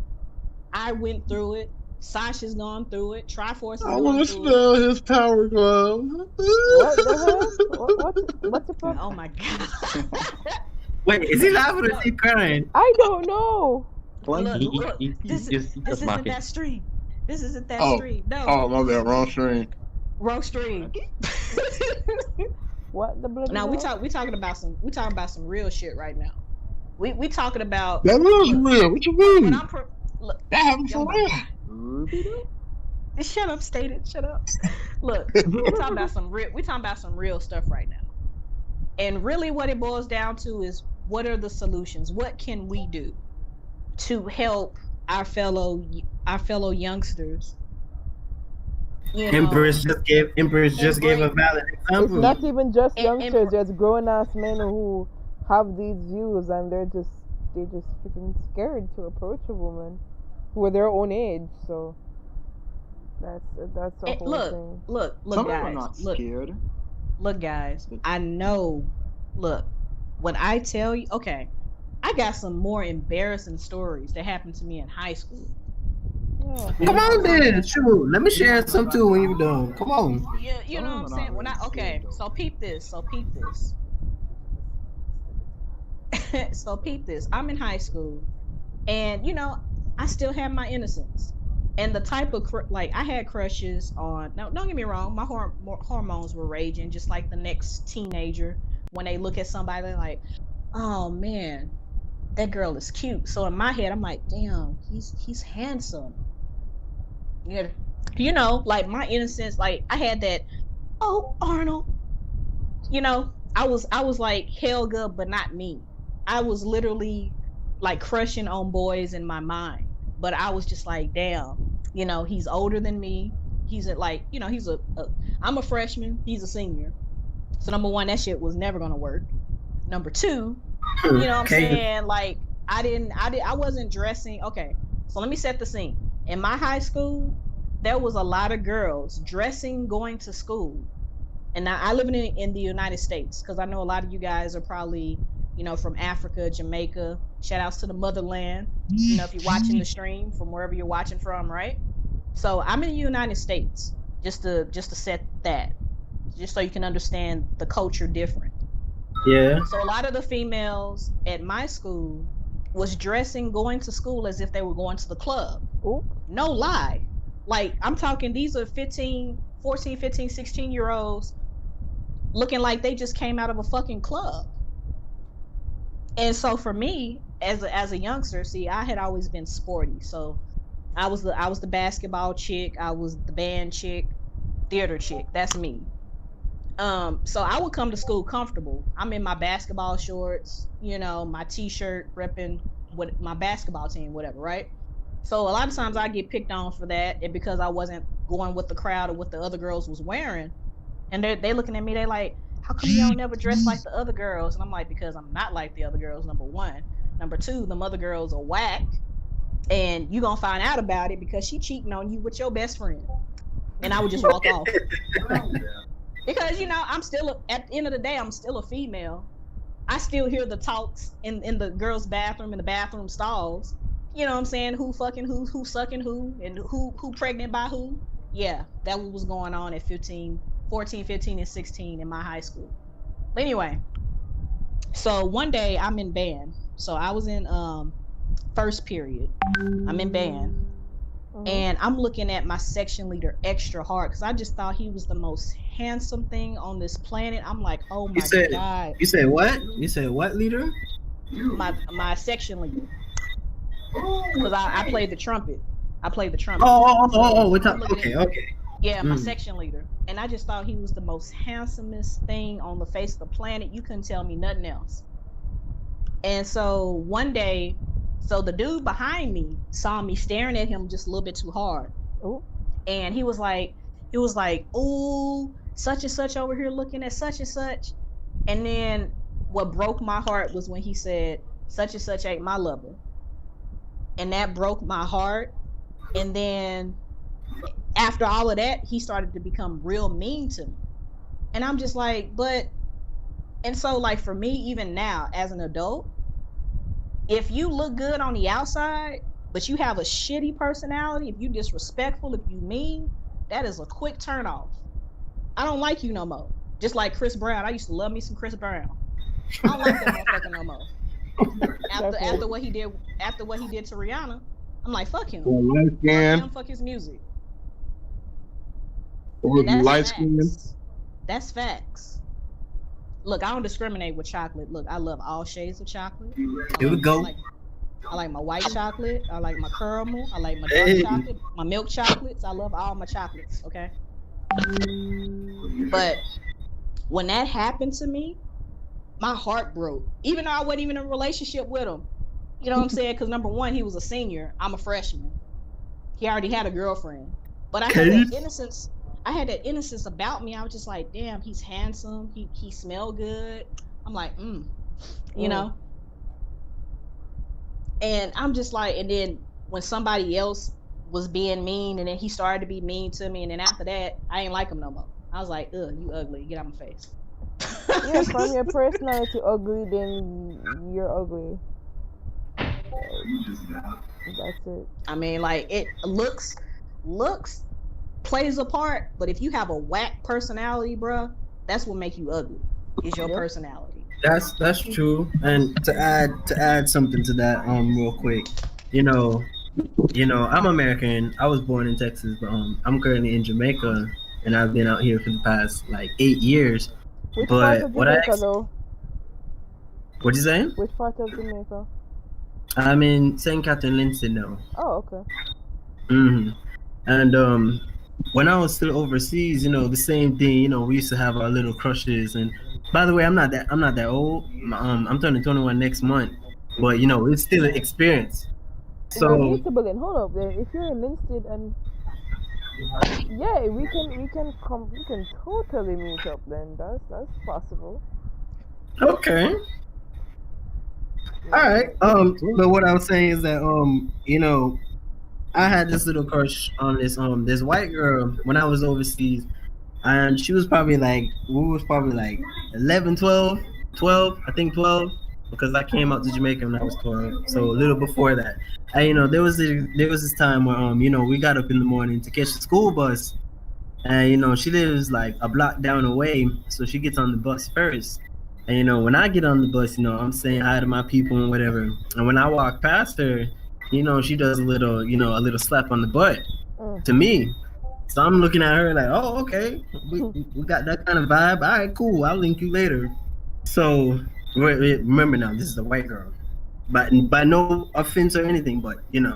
I went through it. Sasha's gone through it. Triforce is I going want to through it. smell his power glove. What the hell? What's the problem? Oh my god. Wait, is he laughing or is he crying? I don't know. Look, he, look. he, he, This he just, is he this just isn't laughing. that stream. This isn't that Oh, stream. No, oh, my bad, wrong stream. wrong stream. What the bloody Now hell? we talking about some real shit right now. We talking about That is real. What you when mean? I'm look. That happened Oh for my real. god. Ruby-doo? Shut up, stated. Shut up. Look, we talking about some real stuff right now. And really what it boils down to is what are the solutions? What can we do to help our fellow youngsters? You know, Empress just gave a embrace valid It's example. not even just em- youngsters. embr- There's grown ass men who have these views and they're just freaking scared to approach a woman who are their own age. So that's a whole look, thing. look, Some of them guys. are not Look, scared. guys. I know. Look, when I tell you, okay, I got some more embarrassing stories that happened to me in high school. Yeah. Come on then, shoot. Let me share some too when you're done. Come on. You Some know of what I'm them are saying? not When really okay, scared, though. so peep this. So peep this. I'm in high school, and I still have my innocence. And the type of like I had crushes on. Now, don't get me wrong, my hormones were raging, just like the next teenager when they look at somebody they're like, "Oh man, that girl is cute." So in my head, I'm like, "Damn, he's handsome." Yeah, like my innocence, like I had that. Oh, Arnold. I was like Helga, but not me. I was literally like crushing on boys in my mind, but I was just like, damn, he's older than me. He's I'm a freshman. He's a senior. So number one, that shit was never gonna work. Number two, you know what I'm Okay. saying? Like I wasn't dressing. Okay, so let me set the scene. In my high school, there was a lot of girls dressing going to school. And now I live in the United States because I know a lot of you guys are probably, from Africa, Jamaica. Shout outs to the motherland. If you're watching the stream from wherever you're watching from, right? So I'm in the United States just to set that, just so you can understand the culture different. Yeah. So a lot of the females at my school was dressing going to school as if they were going to the club. Ooh. No lie. Like I'm talking, these are 14, 15, 16-year-olds looking like they just came out of a fucking club. And so for me, as a youngster, see, I had always been sporty. So I was the basketball chick, I was the band chick, theater chick. That's me. So I would come to school comfortable. I'm in my basketball shorts, my t-shirt, repping with my basketball team, whatever, right? So a lot of times I get picked on for that, and because I wasn't going with the crowd or what the other girls was wearing, and they looking at me, they like, how come you don't never dress like the other girls? And I'm like, because I'm not like the other girls. Number one, number two, the other girls are whack, and you gonna find out about it because she cheating on you with your best friend. And I would just walk off because I'm still at the end of the day, I'm still a female. I still hear the talks in the girls' bathroom, in the bathroom stalls. You know what I'm saying? Who fucking who sucking who, and who pregnant by who. Yeah, that was going on at 14, 15, and 16 in my high school. But anyway, so one day I'm in band. So I was in first period. I'm in band. And I'm looking at my section leader extra hard because I just thought he was the most handsome thing on this planet. I'm like, oh my God. You said what? You said what, leader? My section leader. Because I played the trumpet. Okay. Yeah, my section leader. And I just thought he was the most handsomest thing on the face of the planet. You couldn't tell me nothing else. And so one day, so the dude behind me saw me staring at him just a little bit too hard. Ooh. And he was like, ooh, such and such over here looking at such and such. And then what broke my heart was when he said, such and such ain't my lover. And that broke my heart. And then after all of that, he started to become real mean to me. And I'm just like, and so like for me, even now as an adult, if you look good on the outside, but you have a shitty personality, if you disrespectful, if you mean, that is a quick turn off. I don't like you no more. Just like Chris Brown. I used to love me some Chris Brown. I don't like that motherfucker no more. After what he did to Rihanna, I'm like, fuck him. Fuck him, fuck his music. That's facts. Look, I don't discriminate with chocolate. Look, I love all shades of chocolate. Here we go. I like my white chocolate. I like my caramel. I like my dark chocolate. My milk chocolates. I love all my chocolates. Okay. But when that happened to me, my heart broke. Even though I wasn't even in a relationship with him. You know what I'm saying? Because number one, he was a senior. I'm a freshman. He already had a girlfriend. But I had that innocence. I had that innocence about me. I was just like, damn, he's handsome. He smelled good. I'm like, you know? And I'm just like, and then when somebody else was being mean, and then he started to be mean to me, and then after that, I ain't like him no more. I was like, ugh, you ugly. Get out my face. Yeah, from your personality ugly, then you're ugly. That's it. I mean, like, it looks plays a part, but if you have a whack personality, bruh, that's what make you ugly. Is your personality. That's true. And to add something to that, real quick, you know, I'm American. I was born in Texas, but I'm currently in Jamaica, and I've been out here for the past like 8 years. Which part of Jamaica, though? What you saying? Which part of Jamaica? I'm in St. Catherine, Livingston now. Oh, okay. And when I was still overseas, the same thing. We used to have our little crushes. And by the way, I'm not that old. I'm turning 21 next month. But it's still an experience. So hold up there. If you're in Livingston, and yeah, we can totally meet up then. That's possible. Okay. All right. But what I was saying is that I had this little crush on this white girl when I was overseas, and she was probably like 11, 12, I think 12, because I came out to Jamaica when I was 12, so a little before that. And there was this time where we got up in the morning to catch the school bus, and she lives like a block down away, so she gets on the bus first. And when I get on the bus, I'm saying hi to my people and whatever. And when I walk past her, she does a little slap on the butt to me. So I'm looking at her like, oh, okay, we got that kind of vibe. All right, cool. I'll link you later. So remember now, this is a white girl, but by no offense or anything, but Yeah.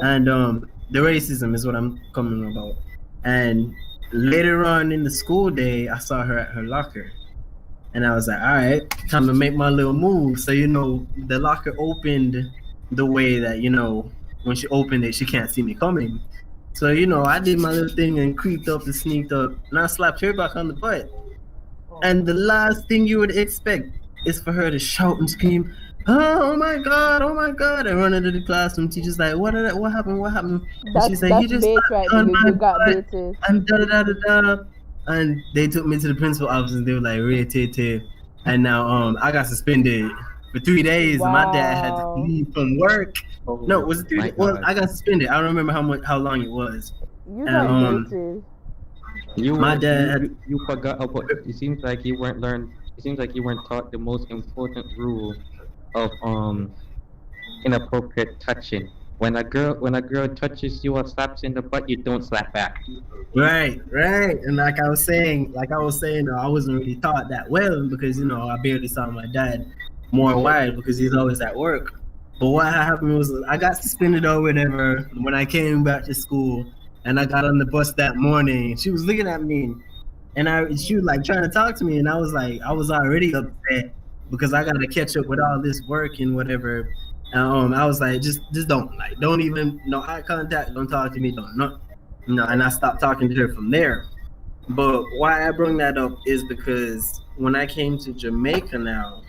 And the racism is what I'm coming about. And later on in the school day, I saw her at her locker. And I was like, all right, time to make my little move. So, the locker opened the way that, when she opened it, she can't see me coming. So I did my little thing and creeped up and sneaked up, and I slapped her back on the butt. And the last thing you would expect is for her to shout and scream, "Oh my god! Oh my god!" And run into the classroom. Teacher's like, "What happened? What happened?" And she said, "He That's just bait slapped right me on there. my You got butt." baited. And da da da da da. And they took me to the principal office and they were like, "Ray Tay." And now I got suspended for 3 days, and my dad had to Wow. leave from work. Oh, No, was it 3 my days? Well, God. I got suspended. I don't remember how long it was. You And got baited. my dad you forgot about. It seems like you weren't learned. It seems like you weren't taught the most important rule of inappropriate touching. When a girl touches you or slaps you in the butt, you don't slap back. Right. And like I was saying, I wasn't really taught that well because I barely saw my dad more wide because he's always at work. But what happened was I got suspended or whatever when I came back to school, and I got on the bus that morning. She was looking at me, and she was like trying to talk to me, and I was already upset because I got to catch up with all this work and whatever. I was like, just don't even no eye contact, don't talk to me, and I stopped talking to her from there. But why I bring that up is because when I came to Jamaica now,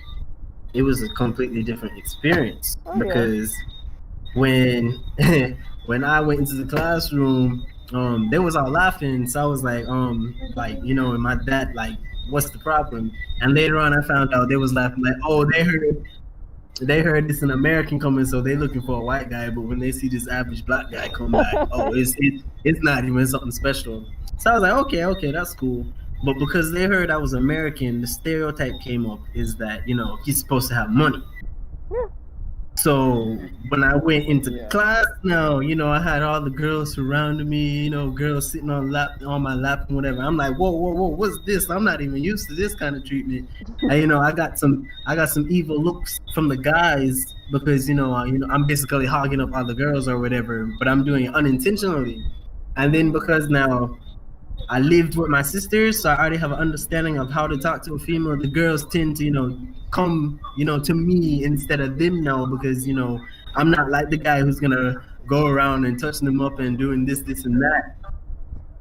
it was a completely different experience. Oh, yeah. Because when when I went into the classroom, they was all laughing. So I was like, and my dad like, "What's the problem?" And later on, I found out they was laughing like, "Oh, they heard it's an American coming, so they looking for a white guy. But when they see this average black guy come by, it's not even something special." So I was like, okay, that's cool. But because they heard I was American, the stereotype came up is that he's supposed to have money. Yeah. So when I went into Yeah. class now, I had all the girls surrounding me, girls sitting on my lap and whatever. I'm like, whoa, what's this? I'm not even used to this kind of treatment. And I got some evil looks from the guys because I'm basically hogging up all the girls or whatever, but I'm doing it unintentionally. And then because now I lived with my sisters, so I already have an understanding of how to talk to a female. The girls tend to, come, to me instead of them now because, I'm not like the guy who's gonna go around and touching them up and doing this, and that.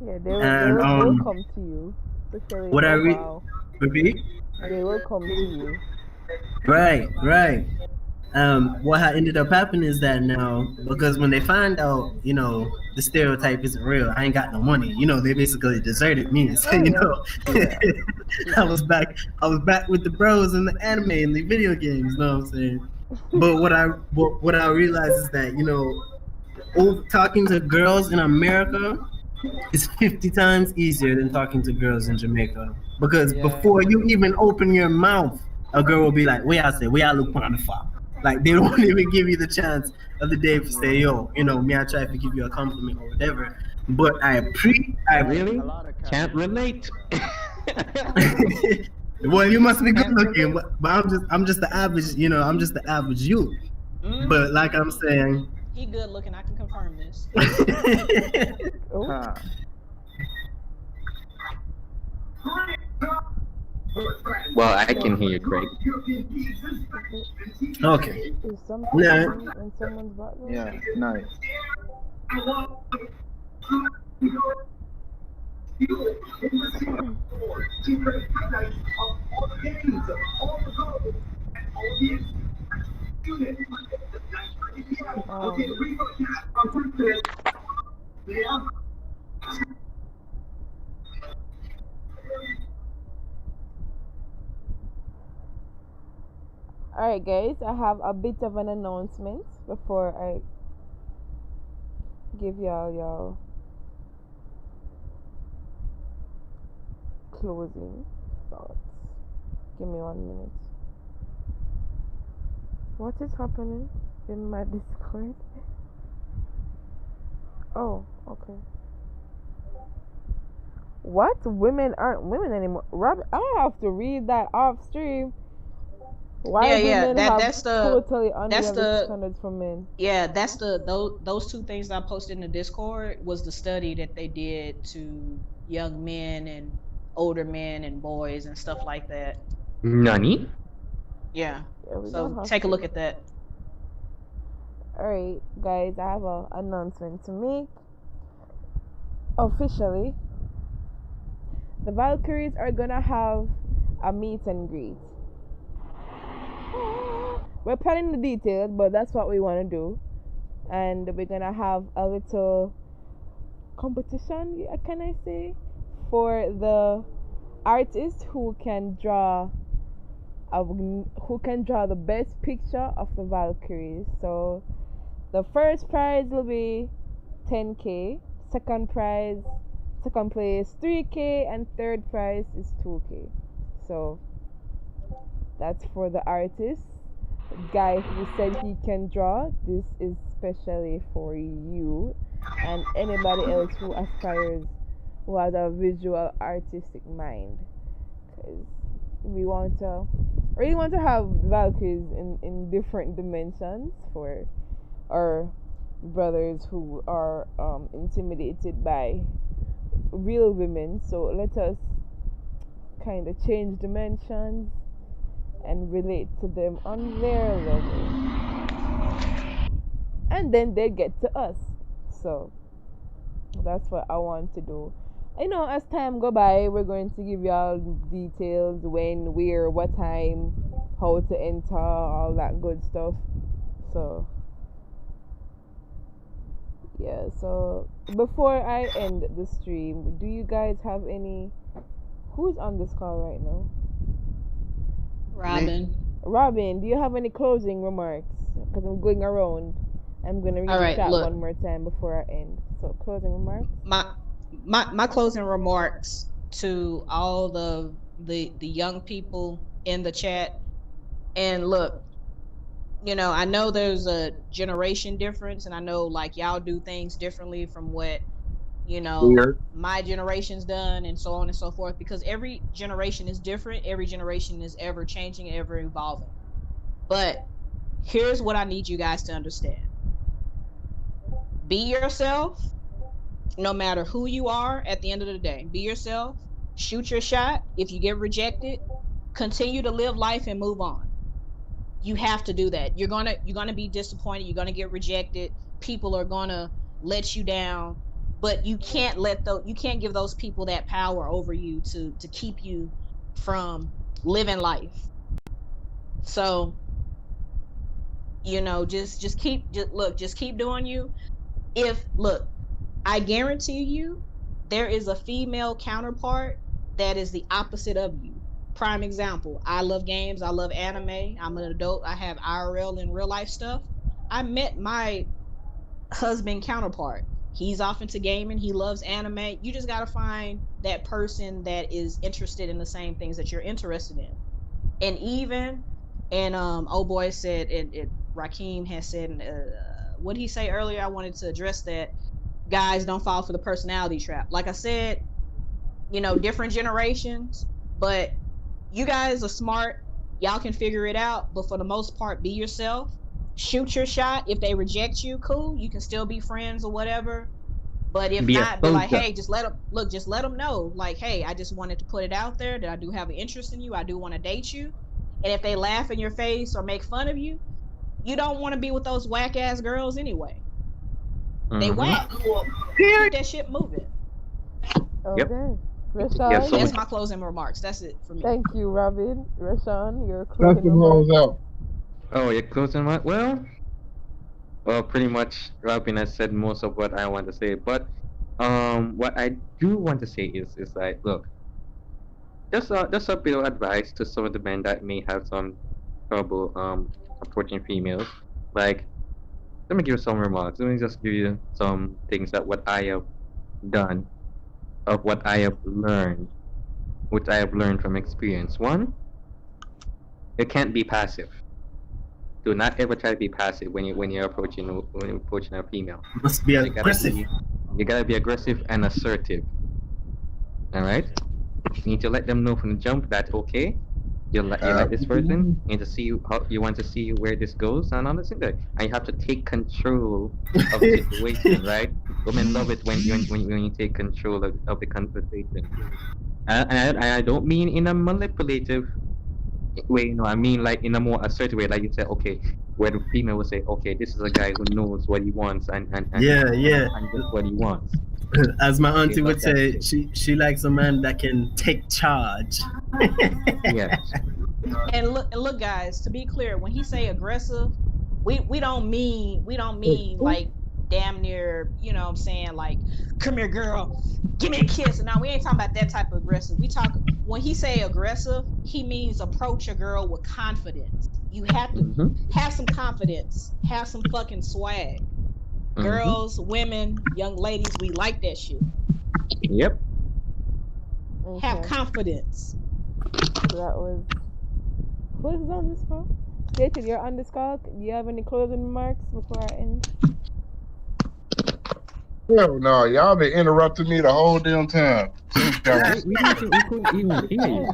Yeah, And they'll come to you. Especially what I wow. repeat? They will come to you. Right. What ended up happening is that now, because when they find out, the stereotype isn't real, I ain't got no money. They basically deserted me. So, I was back with the bros in the anime and the video games. You know what I'm saying? But what I realized is that talking to girls in America is 50 times easier than talking to girls in Jamaica because before you even open your mouth, a girl will be like, "Where I look on the far." Like they don't even give you the chance of the day to say, "Yo, me I try to give you a compliment or whatever." But I Really A lot of can't relate. well, you must be good looking, but I'm just the average, I'm just the average youth. But like I'm saying, He good looking. I can confirm this. Oh, Huh. Well, I can hear you, Craig. okay. is something Yeah. in someone's background? Yeah, nice. Alright, guys, I have a bit of an announcement before I give y'all closing thoughts. Give me 1 minute. What is happening in my Discord? Oh, okay. What? Women aren't women anymore. Rob, I have to read that off stream. Why women have totally unrealistic standards for men? Yeah, that's those two things I posted in the Discord was the study that they did to young men and older men and boys and stuff like that. Nani? Yeah. Yeah, we So don't have take a to. look at that. Alright, guys, I have a announcement to make. Officially, the Valkyries are gonna have a meet and greet. We're planning the details, but that's what we want to do. And we're gonna have a little competition, can I say, for the artist who can draw the best picture of the Valkyries. So the first prize will be 10k, second place 3k, and third prize is 2k. So that's for the artist. Guy who said he can draw, this is specially for you and anybody else who aspires, who has a visual artistic mind, because we really want to have Valkyries in different dimensions for our brothers who are intimidated by real women. So let us kind of change dimensions and relate to them on their level, and then they get to us. So that's what I want to do. As time go by, we're going to give you all details: when, where, what time, how to enter, all that good stuff. So yeah, so before I end the stream, do you guys have who's on this call right now? Robin, do you have any closing remarks? Because I'm going around. I'm going to read the chat one more time before I end. So, closing remarks? My closing remarks to all the young people in the chat. And look, I know there's a generation difference, and I know like y'all do things differently from what my generation's done, and so on and so forth, because every generation is different. Every generation is ever changing, ever evolving. But here's what I need you guys to understand: be yourself, no matter who you are. At the end of the day, be yourself, shoot your shot. If you get rejected, continue to live life and move on. You have to do that. You're gonna be disappointed, you're gonna get rejected, people are gonna let you down, but you can't give those people that power over you to keep you from living life. So just keep doing you. I guarantee you there is a female counterpart that is the opposite of you. Prime example: I love games, I love anime, I'm an adult, I have IRL and real life stuff. I met my husband counterpart. He's off into gaming, he loves anime. You just gotta find that person that is interested in the same things that you're interested in. And old boy said, and Rakeem has said, what did he say earlier? I wanted to address that. Guys, don't fall for the personality trap. Like I said, different generations, but you guys are smart. Y'all can figure it out. But for the most part, be yourself. Shoot your shot. If they reject you, cool. You can still be friends or whatever. But if not, be like, hey, just let them know. Like, hey, I just wanted to put it out there that I do have an interest in you. I do want to date you. And if they laugh in your face or make fun of you, you don't want to be with those whack ass girls anyway. They whack. Keep that shit moving. Okay. Yep. Rashawn? That's my closing remarks. That's it for me. Thank you, Robin. Rashawn, your closing Close remarks. out. Oh, your closing remark? Well, pretty much Robin has said most of what I want to say. But what I do want to say is like, look, just a bit of advice to some of the men that may have some trouble approaching females. Like, let me give you some remarks. Let me just give you some things that what I have done, of what I have learned, which I have learned from experience. One, you can't be passive. Do not ever try to be passive when you're approaching a female. You must be aggressive. You gotta be aggressive and assertive. All right. You need to let them know from the jump that okay, you like this person. You need to see how you want to see where this goes and all this thing. And you have to take control of the situation, right? Women love it when you take control of the conversation. And I don't mean in a manipulative way, I mean, like in a more assertive way, like you said, okay, where the female will say, okay, this is a guy who knows what he wants Yeah, yeah. and gets what he wants. As my Okay, auntie but would that's say, it. she likes a man that can take charge. Yes. And look, guys. To be clear, when he say aggressive, we don't mean like damn near. You know what I'm saying? Like, come here, girl, give me a kiss. Now we ain't talking about that type of aggressive. We talk when he say aggressive, he means approach a girl with confidence. You have to have some confidence, have some fucking swag. Girls, women, young ladies, we like that shit. Yep. Have confidence. So that was. Who is on this call? Stated, you're on this call. Do you have any closing remarks before I end? Hell no, y'all been interrupting me the whole damn time. We couldn't even hear you.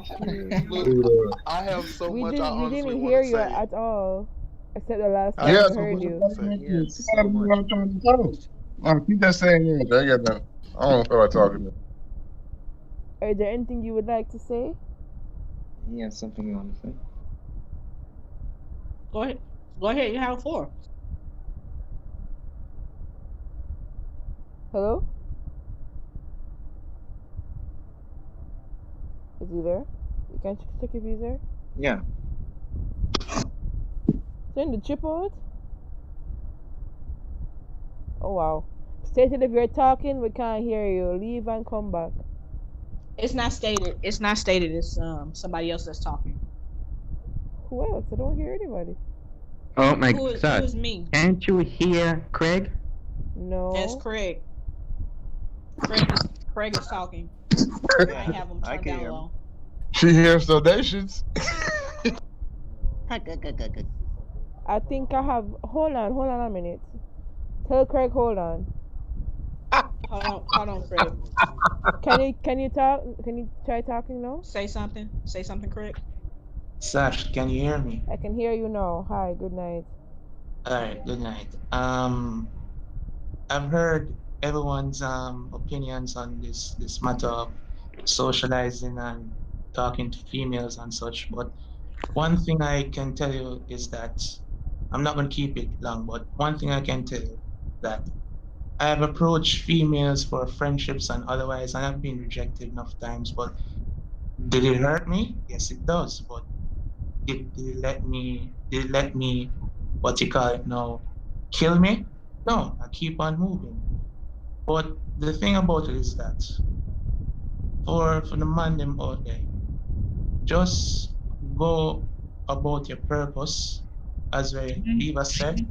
Look, I have so We much I didn't. We honestly didn't want hear to you say. at all, except the last I time Yeah, we have so heard much I you. want to say. Yeah, so much. Keep that saying anything. I got nothing. I don't feel like talking. Is there anything you would like to say? Yeah, something you want to say? Go ahead. Go ahead. You have the floor. Hello? Is he there? You can check if he's there. Yeah. Send the chip out. Oh wow. Stated if you're talking, we can't hear you. Leave and come back. It's not stated. It's not stated. It's somebody else that's talking. Who else? I don't hear anybody. Oh my Who God. is me? Can't you hear Craig? No. That's Craig. Craig is talking. I have him I turned can down hear him. low. She hears donations. I think I have. Hold on a minute. Tell Craig, hold on. Hold on, Craig. Can you talk? Can you try talking now? Say something. Say something, Craig. Sash, can you hear me? I can hear you now. Hi, good night. Alright, good night. I've heard everyone's opinions on this matter of socializing and talking to females and such, but one thing I can tell you is that I'm not going to keep it long, but one thing I can tell you that I have approached females for friendships and otherwise, and I've been rejected enough times, but did it hurt me? Yes, it does, but did it let me, what you call it now, kill me? No, I keep on moving. But the thing about it is that for the man them out there, just go about your purpose, as Eva said.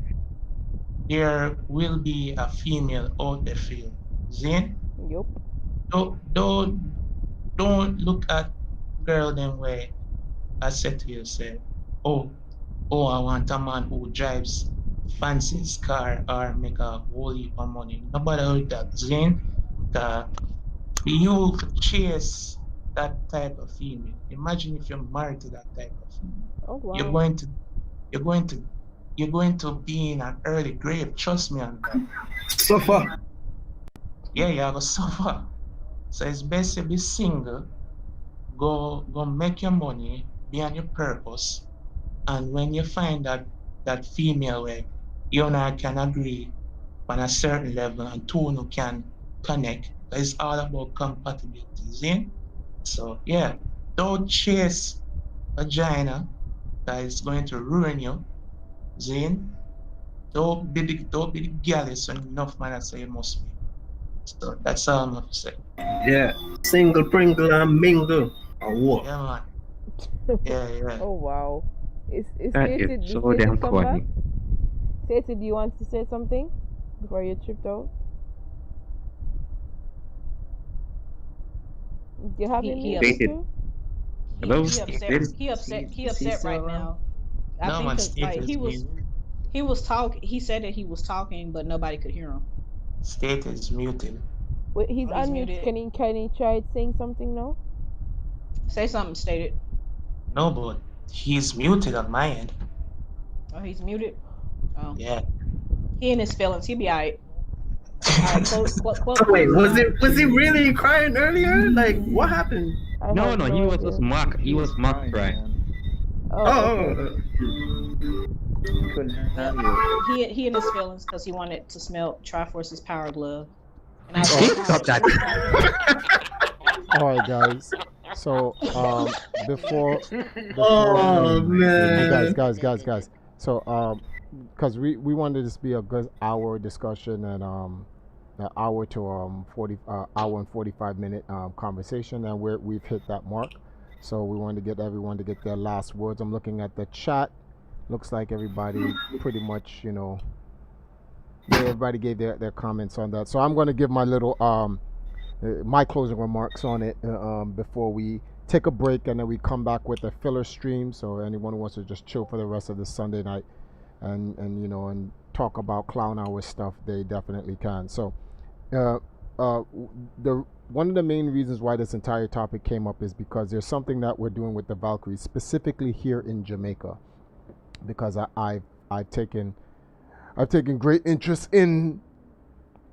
There will be a female out there for you. Zane? Yup. Don't look at girl them way. I said to you, say, oh, I want a man who drives fancy car or make a whole heap of money. Nobody heard that, Zane. You chase that type of female. Imagine if you're married to that type of female. Oh wow. You're going to be in an early grave. Trust me on that. Suffer. Yeah, you're gonna suffer. So it's best to be single. Go make your money, be on your purpose, and when you find that female where you and I can agree on a certain level and two who can connect, it's all about compatibility, see? So yeah, don't chase vagina that is going to ruin you, Zane. Don't be the gallus when enough man say you must be. So that's all I'm gonna say. Yeah. Single, pringle, and mingle. Or what? Yeah, man. Yeah. Oh wow. Is That stated? is so Stated damn come back? corny. Stated, do you want to say something before you tripped out? Do you have He any upset. Stated. Hello? He upset right now. I No, think man, 'cause, like, status he was talking. He said that he was talking, but nobody could hear him. State is muted. Wait, he's Oh, he's unmuted. muted. Can he try saying something now? Say something, stated. No, but he's muted on my end. Oh, he's muted. Oh, Yeah. he in his feelings. He be alright. Alright, close. Wait, was he really crying earlier? Like, what happened? I No, have he was idea. just mock. He was mock crying. Oh, okay. Couldn't Yep. hear it. He in his feelings because he wanted to smell Triforce's power glove, and I Oh, told him Stop that. all right, guys. So before Oh guys, man. guys. So because we wanted this to be a good hour discussion and an hour to 40 hour and 45 minute conversation, and we've hit that mark. So we wanted to get everyone to get their last words. I'm looking at the chat. Looks like everybody pretty much, yeah, everybody gave their comments on that. So I'm going to give my little my closing remarks on it before we take a break, and then we come back with a filler stream. So anyone who wants to just chill for the rest of the Sunday night and and talk about clown hour stuff, they definitely can. So uh, the one of the main reasons why this entire topic came up is because there's something that we're doing with the Valkyries, specifically here in Jamaica, because I've taken great interest in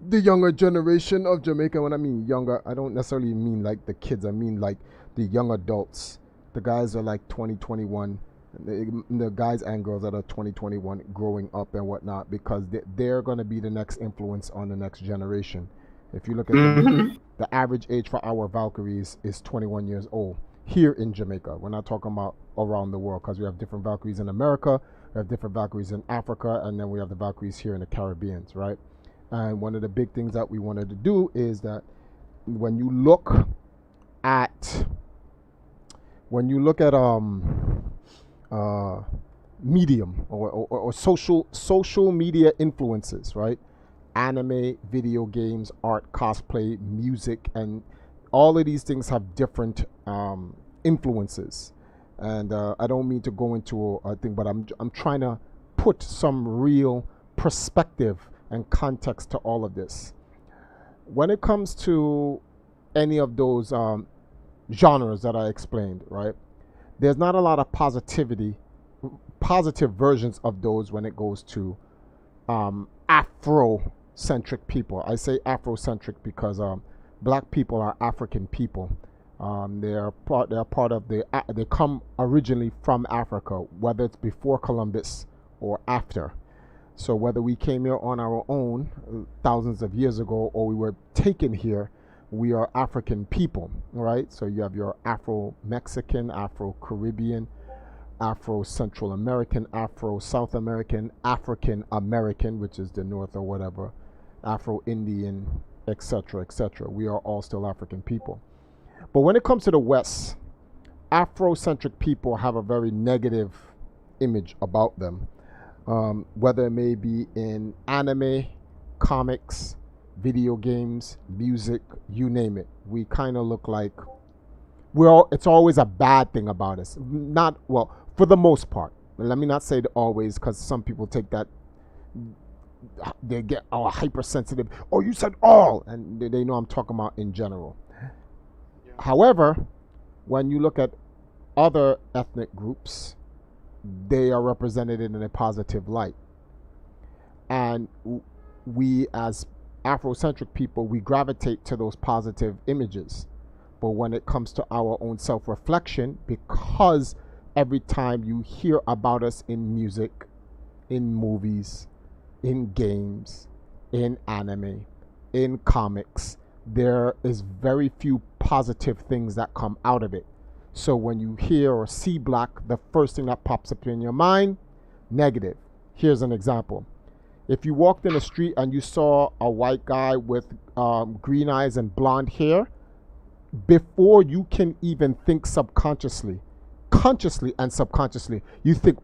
the younger generation of Jamaica. When I mean younger, I don't necessarily mean like the kids. I mean like the young adults. The guys are like 20, 21. The guys and girls that are 20, 21 growing up and whatnot, because they're going to be the next influence on the next generation. If you look at the average age for our Valkyries is 21 years old here in Jamaica. We're not talking about around the world, because we have different Valkyries in America, we have different Valkyries in Africa, and then we have the Valkyries here in the Caribbean, right? And one of the big things that we wanted to do is that when you look at medium or social media influences, right? Anime, video games, art, cosplay, music, and all of these things have different influences. And I don't mean to go into a thing, but I'm trying to put some real perspective and context to all of this. When it comes to any of those genres that I explained, right? There's not a lot of positive versions of those when it goes to Afrocentric people. I say Afrocentric because black people are African people. They're part of they come originally from Africa, whether it's before Columbus or after. So whether we came here on our own thousands of years ago or we were taken here, we are African people, right? So you have your Afro-Mexican, Afro-Caribbean, Afro-Central American, Afro-South American, African-American, which is the North or whatever, Afro-Indian, etc., etc. We are all still African people. But when it comes to the West, Afrocentric people have a very negative image about them. Whether it may be in anime, comics, video games, music, you name it. We kind of look like it's always a bad thing about us. Not, well, for the most part. Let me not say always, because some people take that, they get hypersensitive. Oh, you said all, and they know I'm talking about in general. Yeah. However, when you look at other ethnic groups, they are represented in a positive light. And we as Afrocentric people, we gravitate to those positive images. But when it comes to our own self-reflection, because every time you hear about us in music, in movies, in games, in anime, in comics, there is very few positive things that come out of it. So when you hear or see black, the first thing that pops up in your mind, negative. Here's an example. If you walked in the street and you saw a white guy with green eyes and blonde hair, before you can even think subconsciously, consciously and subconsciously, you think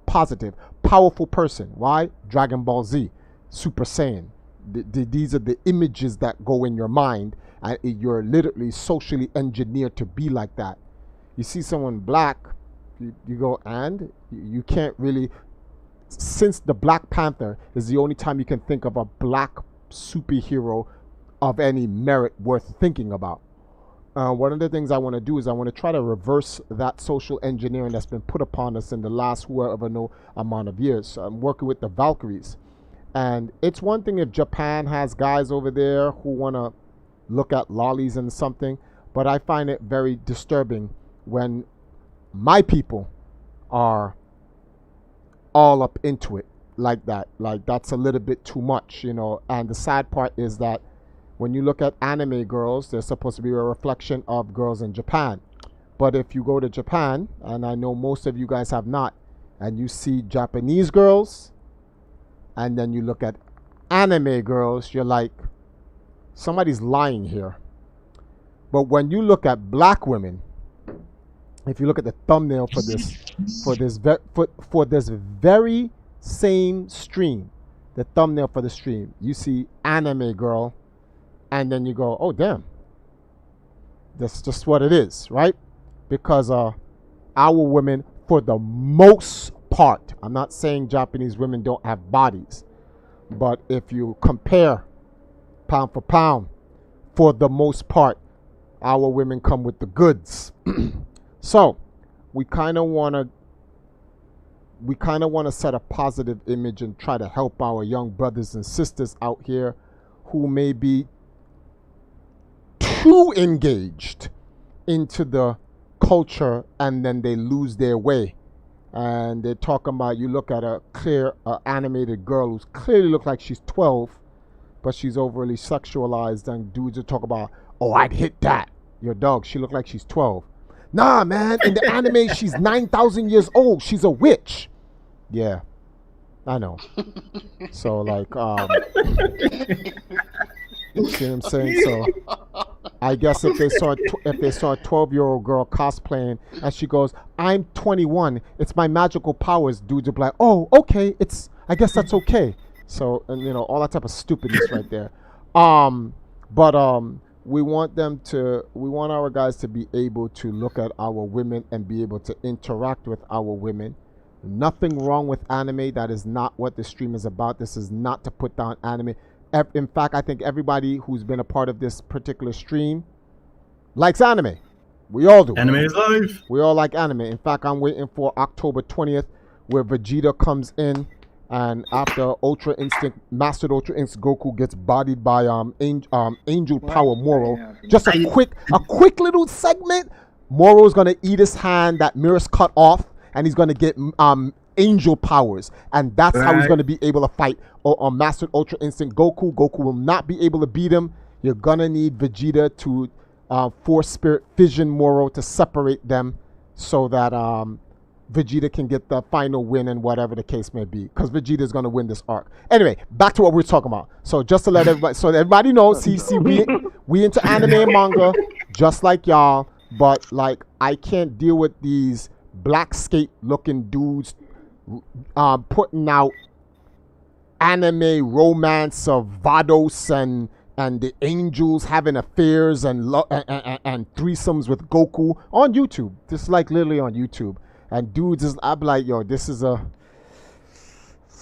positive, powerful person. Why? Dragon Ball Z, Super Saiyan. These are the images that go in your mind, and you're literally socially engineered to be like that. You see someone black, you go, and you can't really, since the Black Panther is the only time you can think of a black superhero of any merit worth thinking about. One of the things I want to do is I want to try to reverse that social engineering that's been put upon us in the last whoever no amount of years. So I'm working with the Valkyries. And it's one thing if Japan has guys over there who want to look at lollies and something, but I find it very disturbing when my people are all up into it like that. Like, that's a little bit too much, you know. And the sad part is that when you look at anime girls, they're supposed to be a reflection of girls in Japan. But if you go to Japan, and I know most of you guys have not, and you see Japanese girls, and then you look at anime girls, you're like, somebody's lying here. But when you look at black women, if you look at the thumbnail for this very same stream, the thumbnail for the stream, you see anime girl, and then you go, oh damn, that's just what it is, right? Because our women, for the most part, I'm not saying Japanese women don't have bodies, but if you compare pound for pound, for the most part, our women come with the goods. So we kind of want to set a positive image and try to help our young brothers and sisters out here who may be too engaged into the culture, and then they lose their way. And they're talking about, you look at a clear animated girl who's clearly look like she's 12, but she's overly sexualized, and dudes are talking about, oh, I'd hit that. Your dog, she looked like she's 12. Nah, man, in the anime, she's 9,000 years old. She's a witch. Yeah, I know. So, like, you see what I'm saying? So, I guess if they saw a 12-year-old girl cosplaying and she goes, I'm 21, it's my magical powers, dudes are like, oh, okay, I guess that's okay. So, and you know, all that type of stupidness right there. We want our guys to be able to look at our women and be able to interact with our women. Nothing wrong with anime. That is not what the stream is about. This is not to put down anime. In fact, I think everybody who's been a part of this particular stream likes anime. We all do. Anime is life. We all like anime. In fact, I'm waiting for October 20th, where Vegeta comes in, and after Ultra Instinct, Mastered Ultra Instinct Goku gets bodied by Angel Power Moro. Just a quick little segment. Moro's gonna eat his hand that Mirror's cut off, and he's gonna get angel powers, and that's how he's gonna be able to fight on Mastered Ultra Instinct Goku. Goku will not be able to beat him. You're gonna need Vegeta to Force Spirit Fission Moro to separate them, so that Vegeta can get the final win, and whatever the case may be, because Vegeta is going to win this arc. Anyway, back to what we're talking about. So just to let everybody, so everybody knows, we into anime and manga, just like y'all, but like, I can't deal with these black skate looking dudes putting out anime romance of Vados and the angels having affairs and threesomes with Goku on YouTube. Just like literally on YouTube. And dudes, I'm like, yo, it's a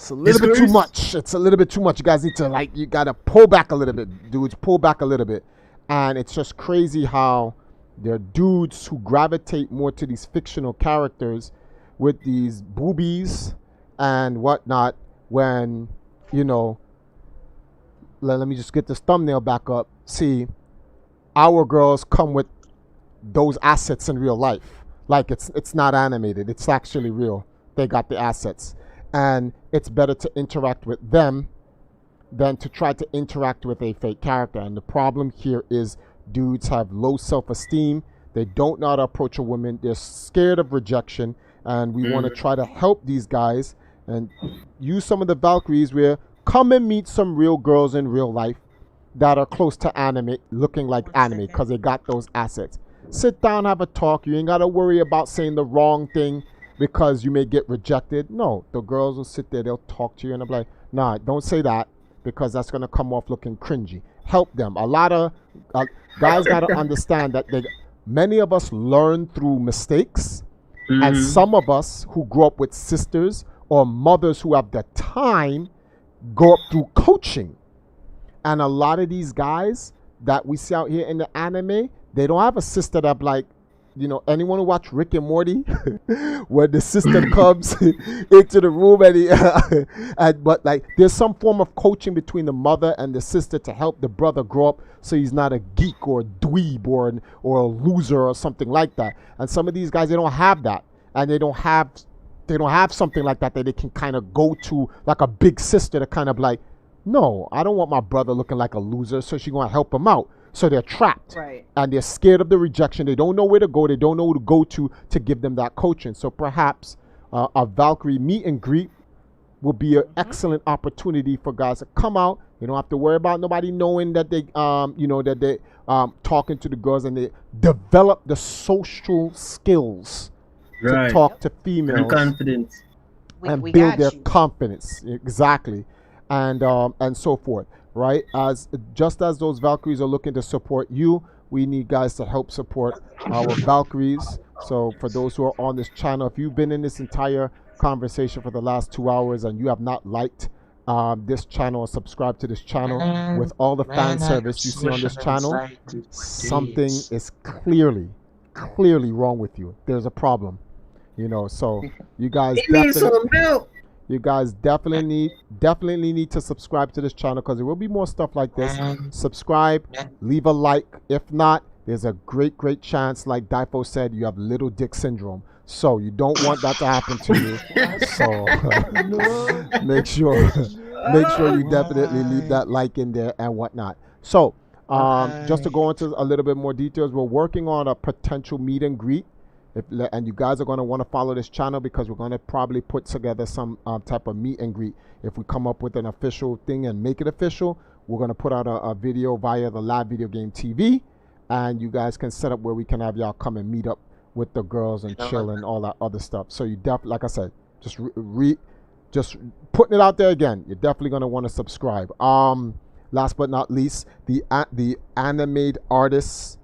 little bit too much. It's a little bit too much. You guys need to, you gotta pull back a little bit, dudes. Pull back a little bit. And it's just crazy how there are dudes who gravitate more to these fictional characters with these boobies and whatnot, when, you know, let me just get this thumbnail back up. See, our girls come with those assets in real life. Like, it's not animated. It's actually real. They got the assets. And it's better to interact with them than to try to interact with a fake character. And the problem here is dudes have low self-esteem. They don't know how to approach a woman. They're scared of rejection. And we want to try to help these guys and use some of the Valkyries where come and meet some real girls in real life that are close to anime, looking like anime, because they got those assets. Sit down, have a talk. You ain't got to worry about saying the wrong thing because you may get rejected. No, the girls will sit there, they'll talk to you, and they'll be like, nah, don't say that, because that's going to come off looking cringy. Help them. A lot of guys got to understand that many of us learn through mistakes, and some of us who grew up with sisters or mothers who have the time go up through coaching. And a lot of these guys that we see out here in the anime, they don't have a sister that, like, you know, anyone who watch Rick and Morty, where the sister comes into the room but like, there's some form of coaching between the mother and the sister to help the brother grow up so he's not a geek or a dweeb or a loser or something like that. And some of these guys, they don't have that, and they don't have they don't have something like that they can kind of go to, like a big sister to kind of like, no, I don't want my brother looking like a loser, so she's going to help him out. So they're trapped. Right. And they're scared of the rejection. They don't know where to go. They don't know who to go to give them that coaching. So perhaps a Valkyrie meet and greet will be an excellent opportunity for guys to come out. You don't have to worry about nobody knowing that they, that they talking to the girls, and they develop the social skills to talk to females. And confidence. And build their confidence. Exactly. And so forth. Right? Just as those Valkyries are looking to support you, we need guys to help support our Valkyries. So for those who are on this channel, if you've been in this entire conversation for the last 2 hours and you have not liked this channel or subscribed to this channel, with all the fan service you see on this channel, something is clearly wrong with you. There's a problem. So you guys definitely need to subscribe to this channel, because there will be more stuff like this. Subscribe, leave a like. If not, there's a great chance, like Difo said, you have little dick syndrome. So you don't want that to happen to you. So make sure you definitely leave that like in there and whatnot. So just to go into a little bit more details, we're working on a potential meet and greet. And you guys are going to want to follow this channel, because we're going to probably put together some type of meet and greet. If we come up with an official thing and make it official, we're going to put out a video via the Live Video Game TV, and you guys can set up where we can have y'all come and meet up with the girls and chill and all that other stuff. So you like I said, just just putting it out there again, you're definitely going to want to subscribe. Last but not least, the animated artists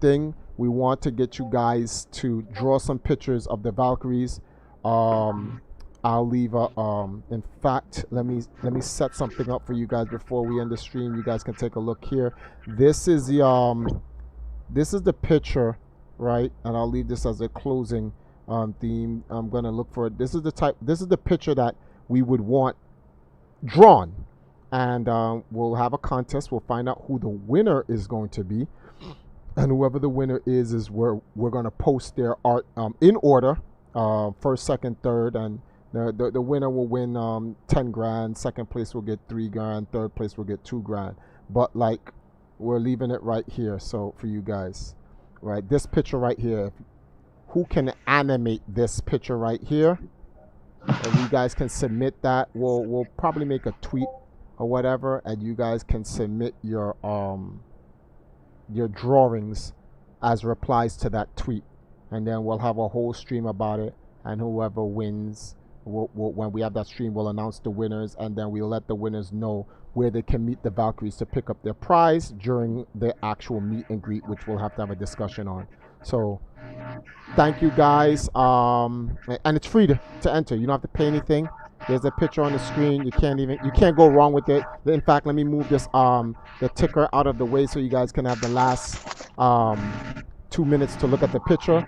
thing. We want to get you guys to draw some pictures of the Valkyries. I'll leave in fact, let me set something up for you guys before we end the stream. You guys can take a look here. This is the picture, right? And I'll leave this as a closing theme. I'm gonna look for it. This is the picture that we would want drawn, and we'll have a contest. We'll find out who the winner is going to be. And whoever the winner is where we're going to post their art in order, first, second, third, and the winner will win 10 grand, second place will get 3 grand, third place will get 2 grand. But like, we're leaving it right here, so for you guys, right, this picture right here, who can animate this picture right here, and you guys can submit that. We'll probably make a tweet or whatever, and you guys can submit your drawings as replies to that tweet, and then we'll have a whole stream about it, and whoever wins, when we have that stream, we'll announce the winners, and then we'll let the winners know where they can meet the Valkyries to pick up their prize during the actual meet and greet, which we'll have to have a discussion on. So thank you guys, and it's free to enter. You don't have to pay anything. There's a picture on the screen. You can't go wrong with it. In fact, let me move this the ticker out of the way so you guys can have the last 2 minutes to look at the picture.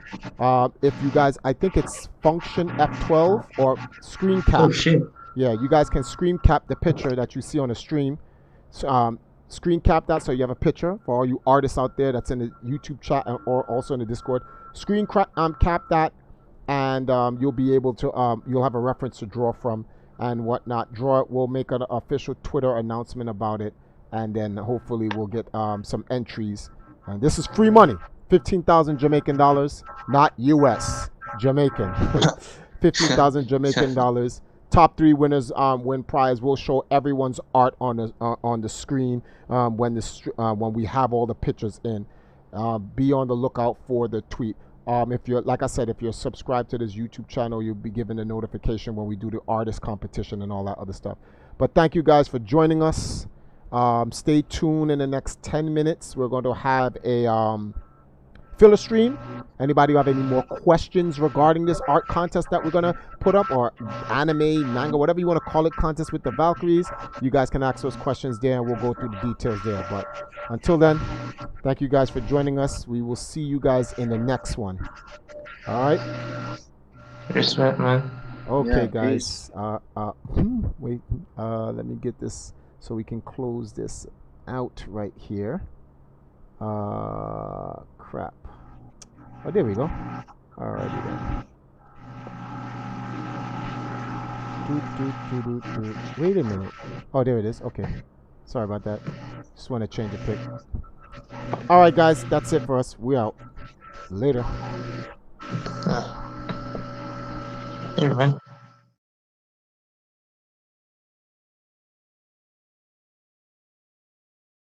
If you guys, I think it's function F12 or screen cap. Oh shit. Yeah, you guys can screen cap the picture that you see on the stream. Screen cap that so you have a picture for all you artists out there that's in the YouTube chat or also in the Discord. Screen cap that, and you'll be able to you'll have a reference to draw from and whatnot. Draw it. We'll make an official Twitter announcement about it, and then hopefully we'll get some entries. And this is free money, 15,000 Jamaican dollars, not US, Jamaican. 15,000 Jamaican dollars. Top 3 winners win prize. We'll show everyone's art on the screen when we have all the pictures in. Be on the lookout for the tweet. If you're, like I said, if you're subscribed to this YouTube channel, you'll be given a notification when we do the artist competition and all that other stuff. But thank you guys for joining us. Stay tuned. In the next 10 minutes, we're going to have a filler stream. Anybody who have any more questions regarding this art contest that we're going to put up, or anime, manga, whatever you want to call it, contest with the Valkyries, you guys can ask those questions there, and we'll go through the details there. But until then, thank you guys for joining us. We will see you guys in the next one. All right? Respect, man. Okay, guys. Wait. Let me get this so we can close this out right here. Crap. Oh, there we go. Alrighty then. Wait a minute. Oh, there it is. Okay. Sorry about that. Just want to change the pic. All right, guys. That's it for us. We out. Later. Hey, man.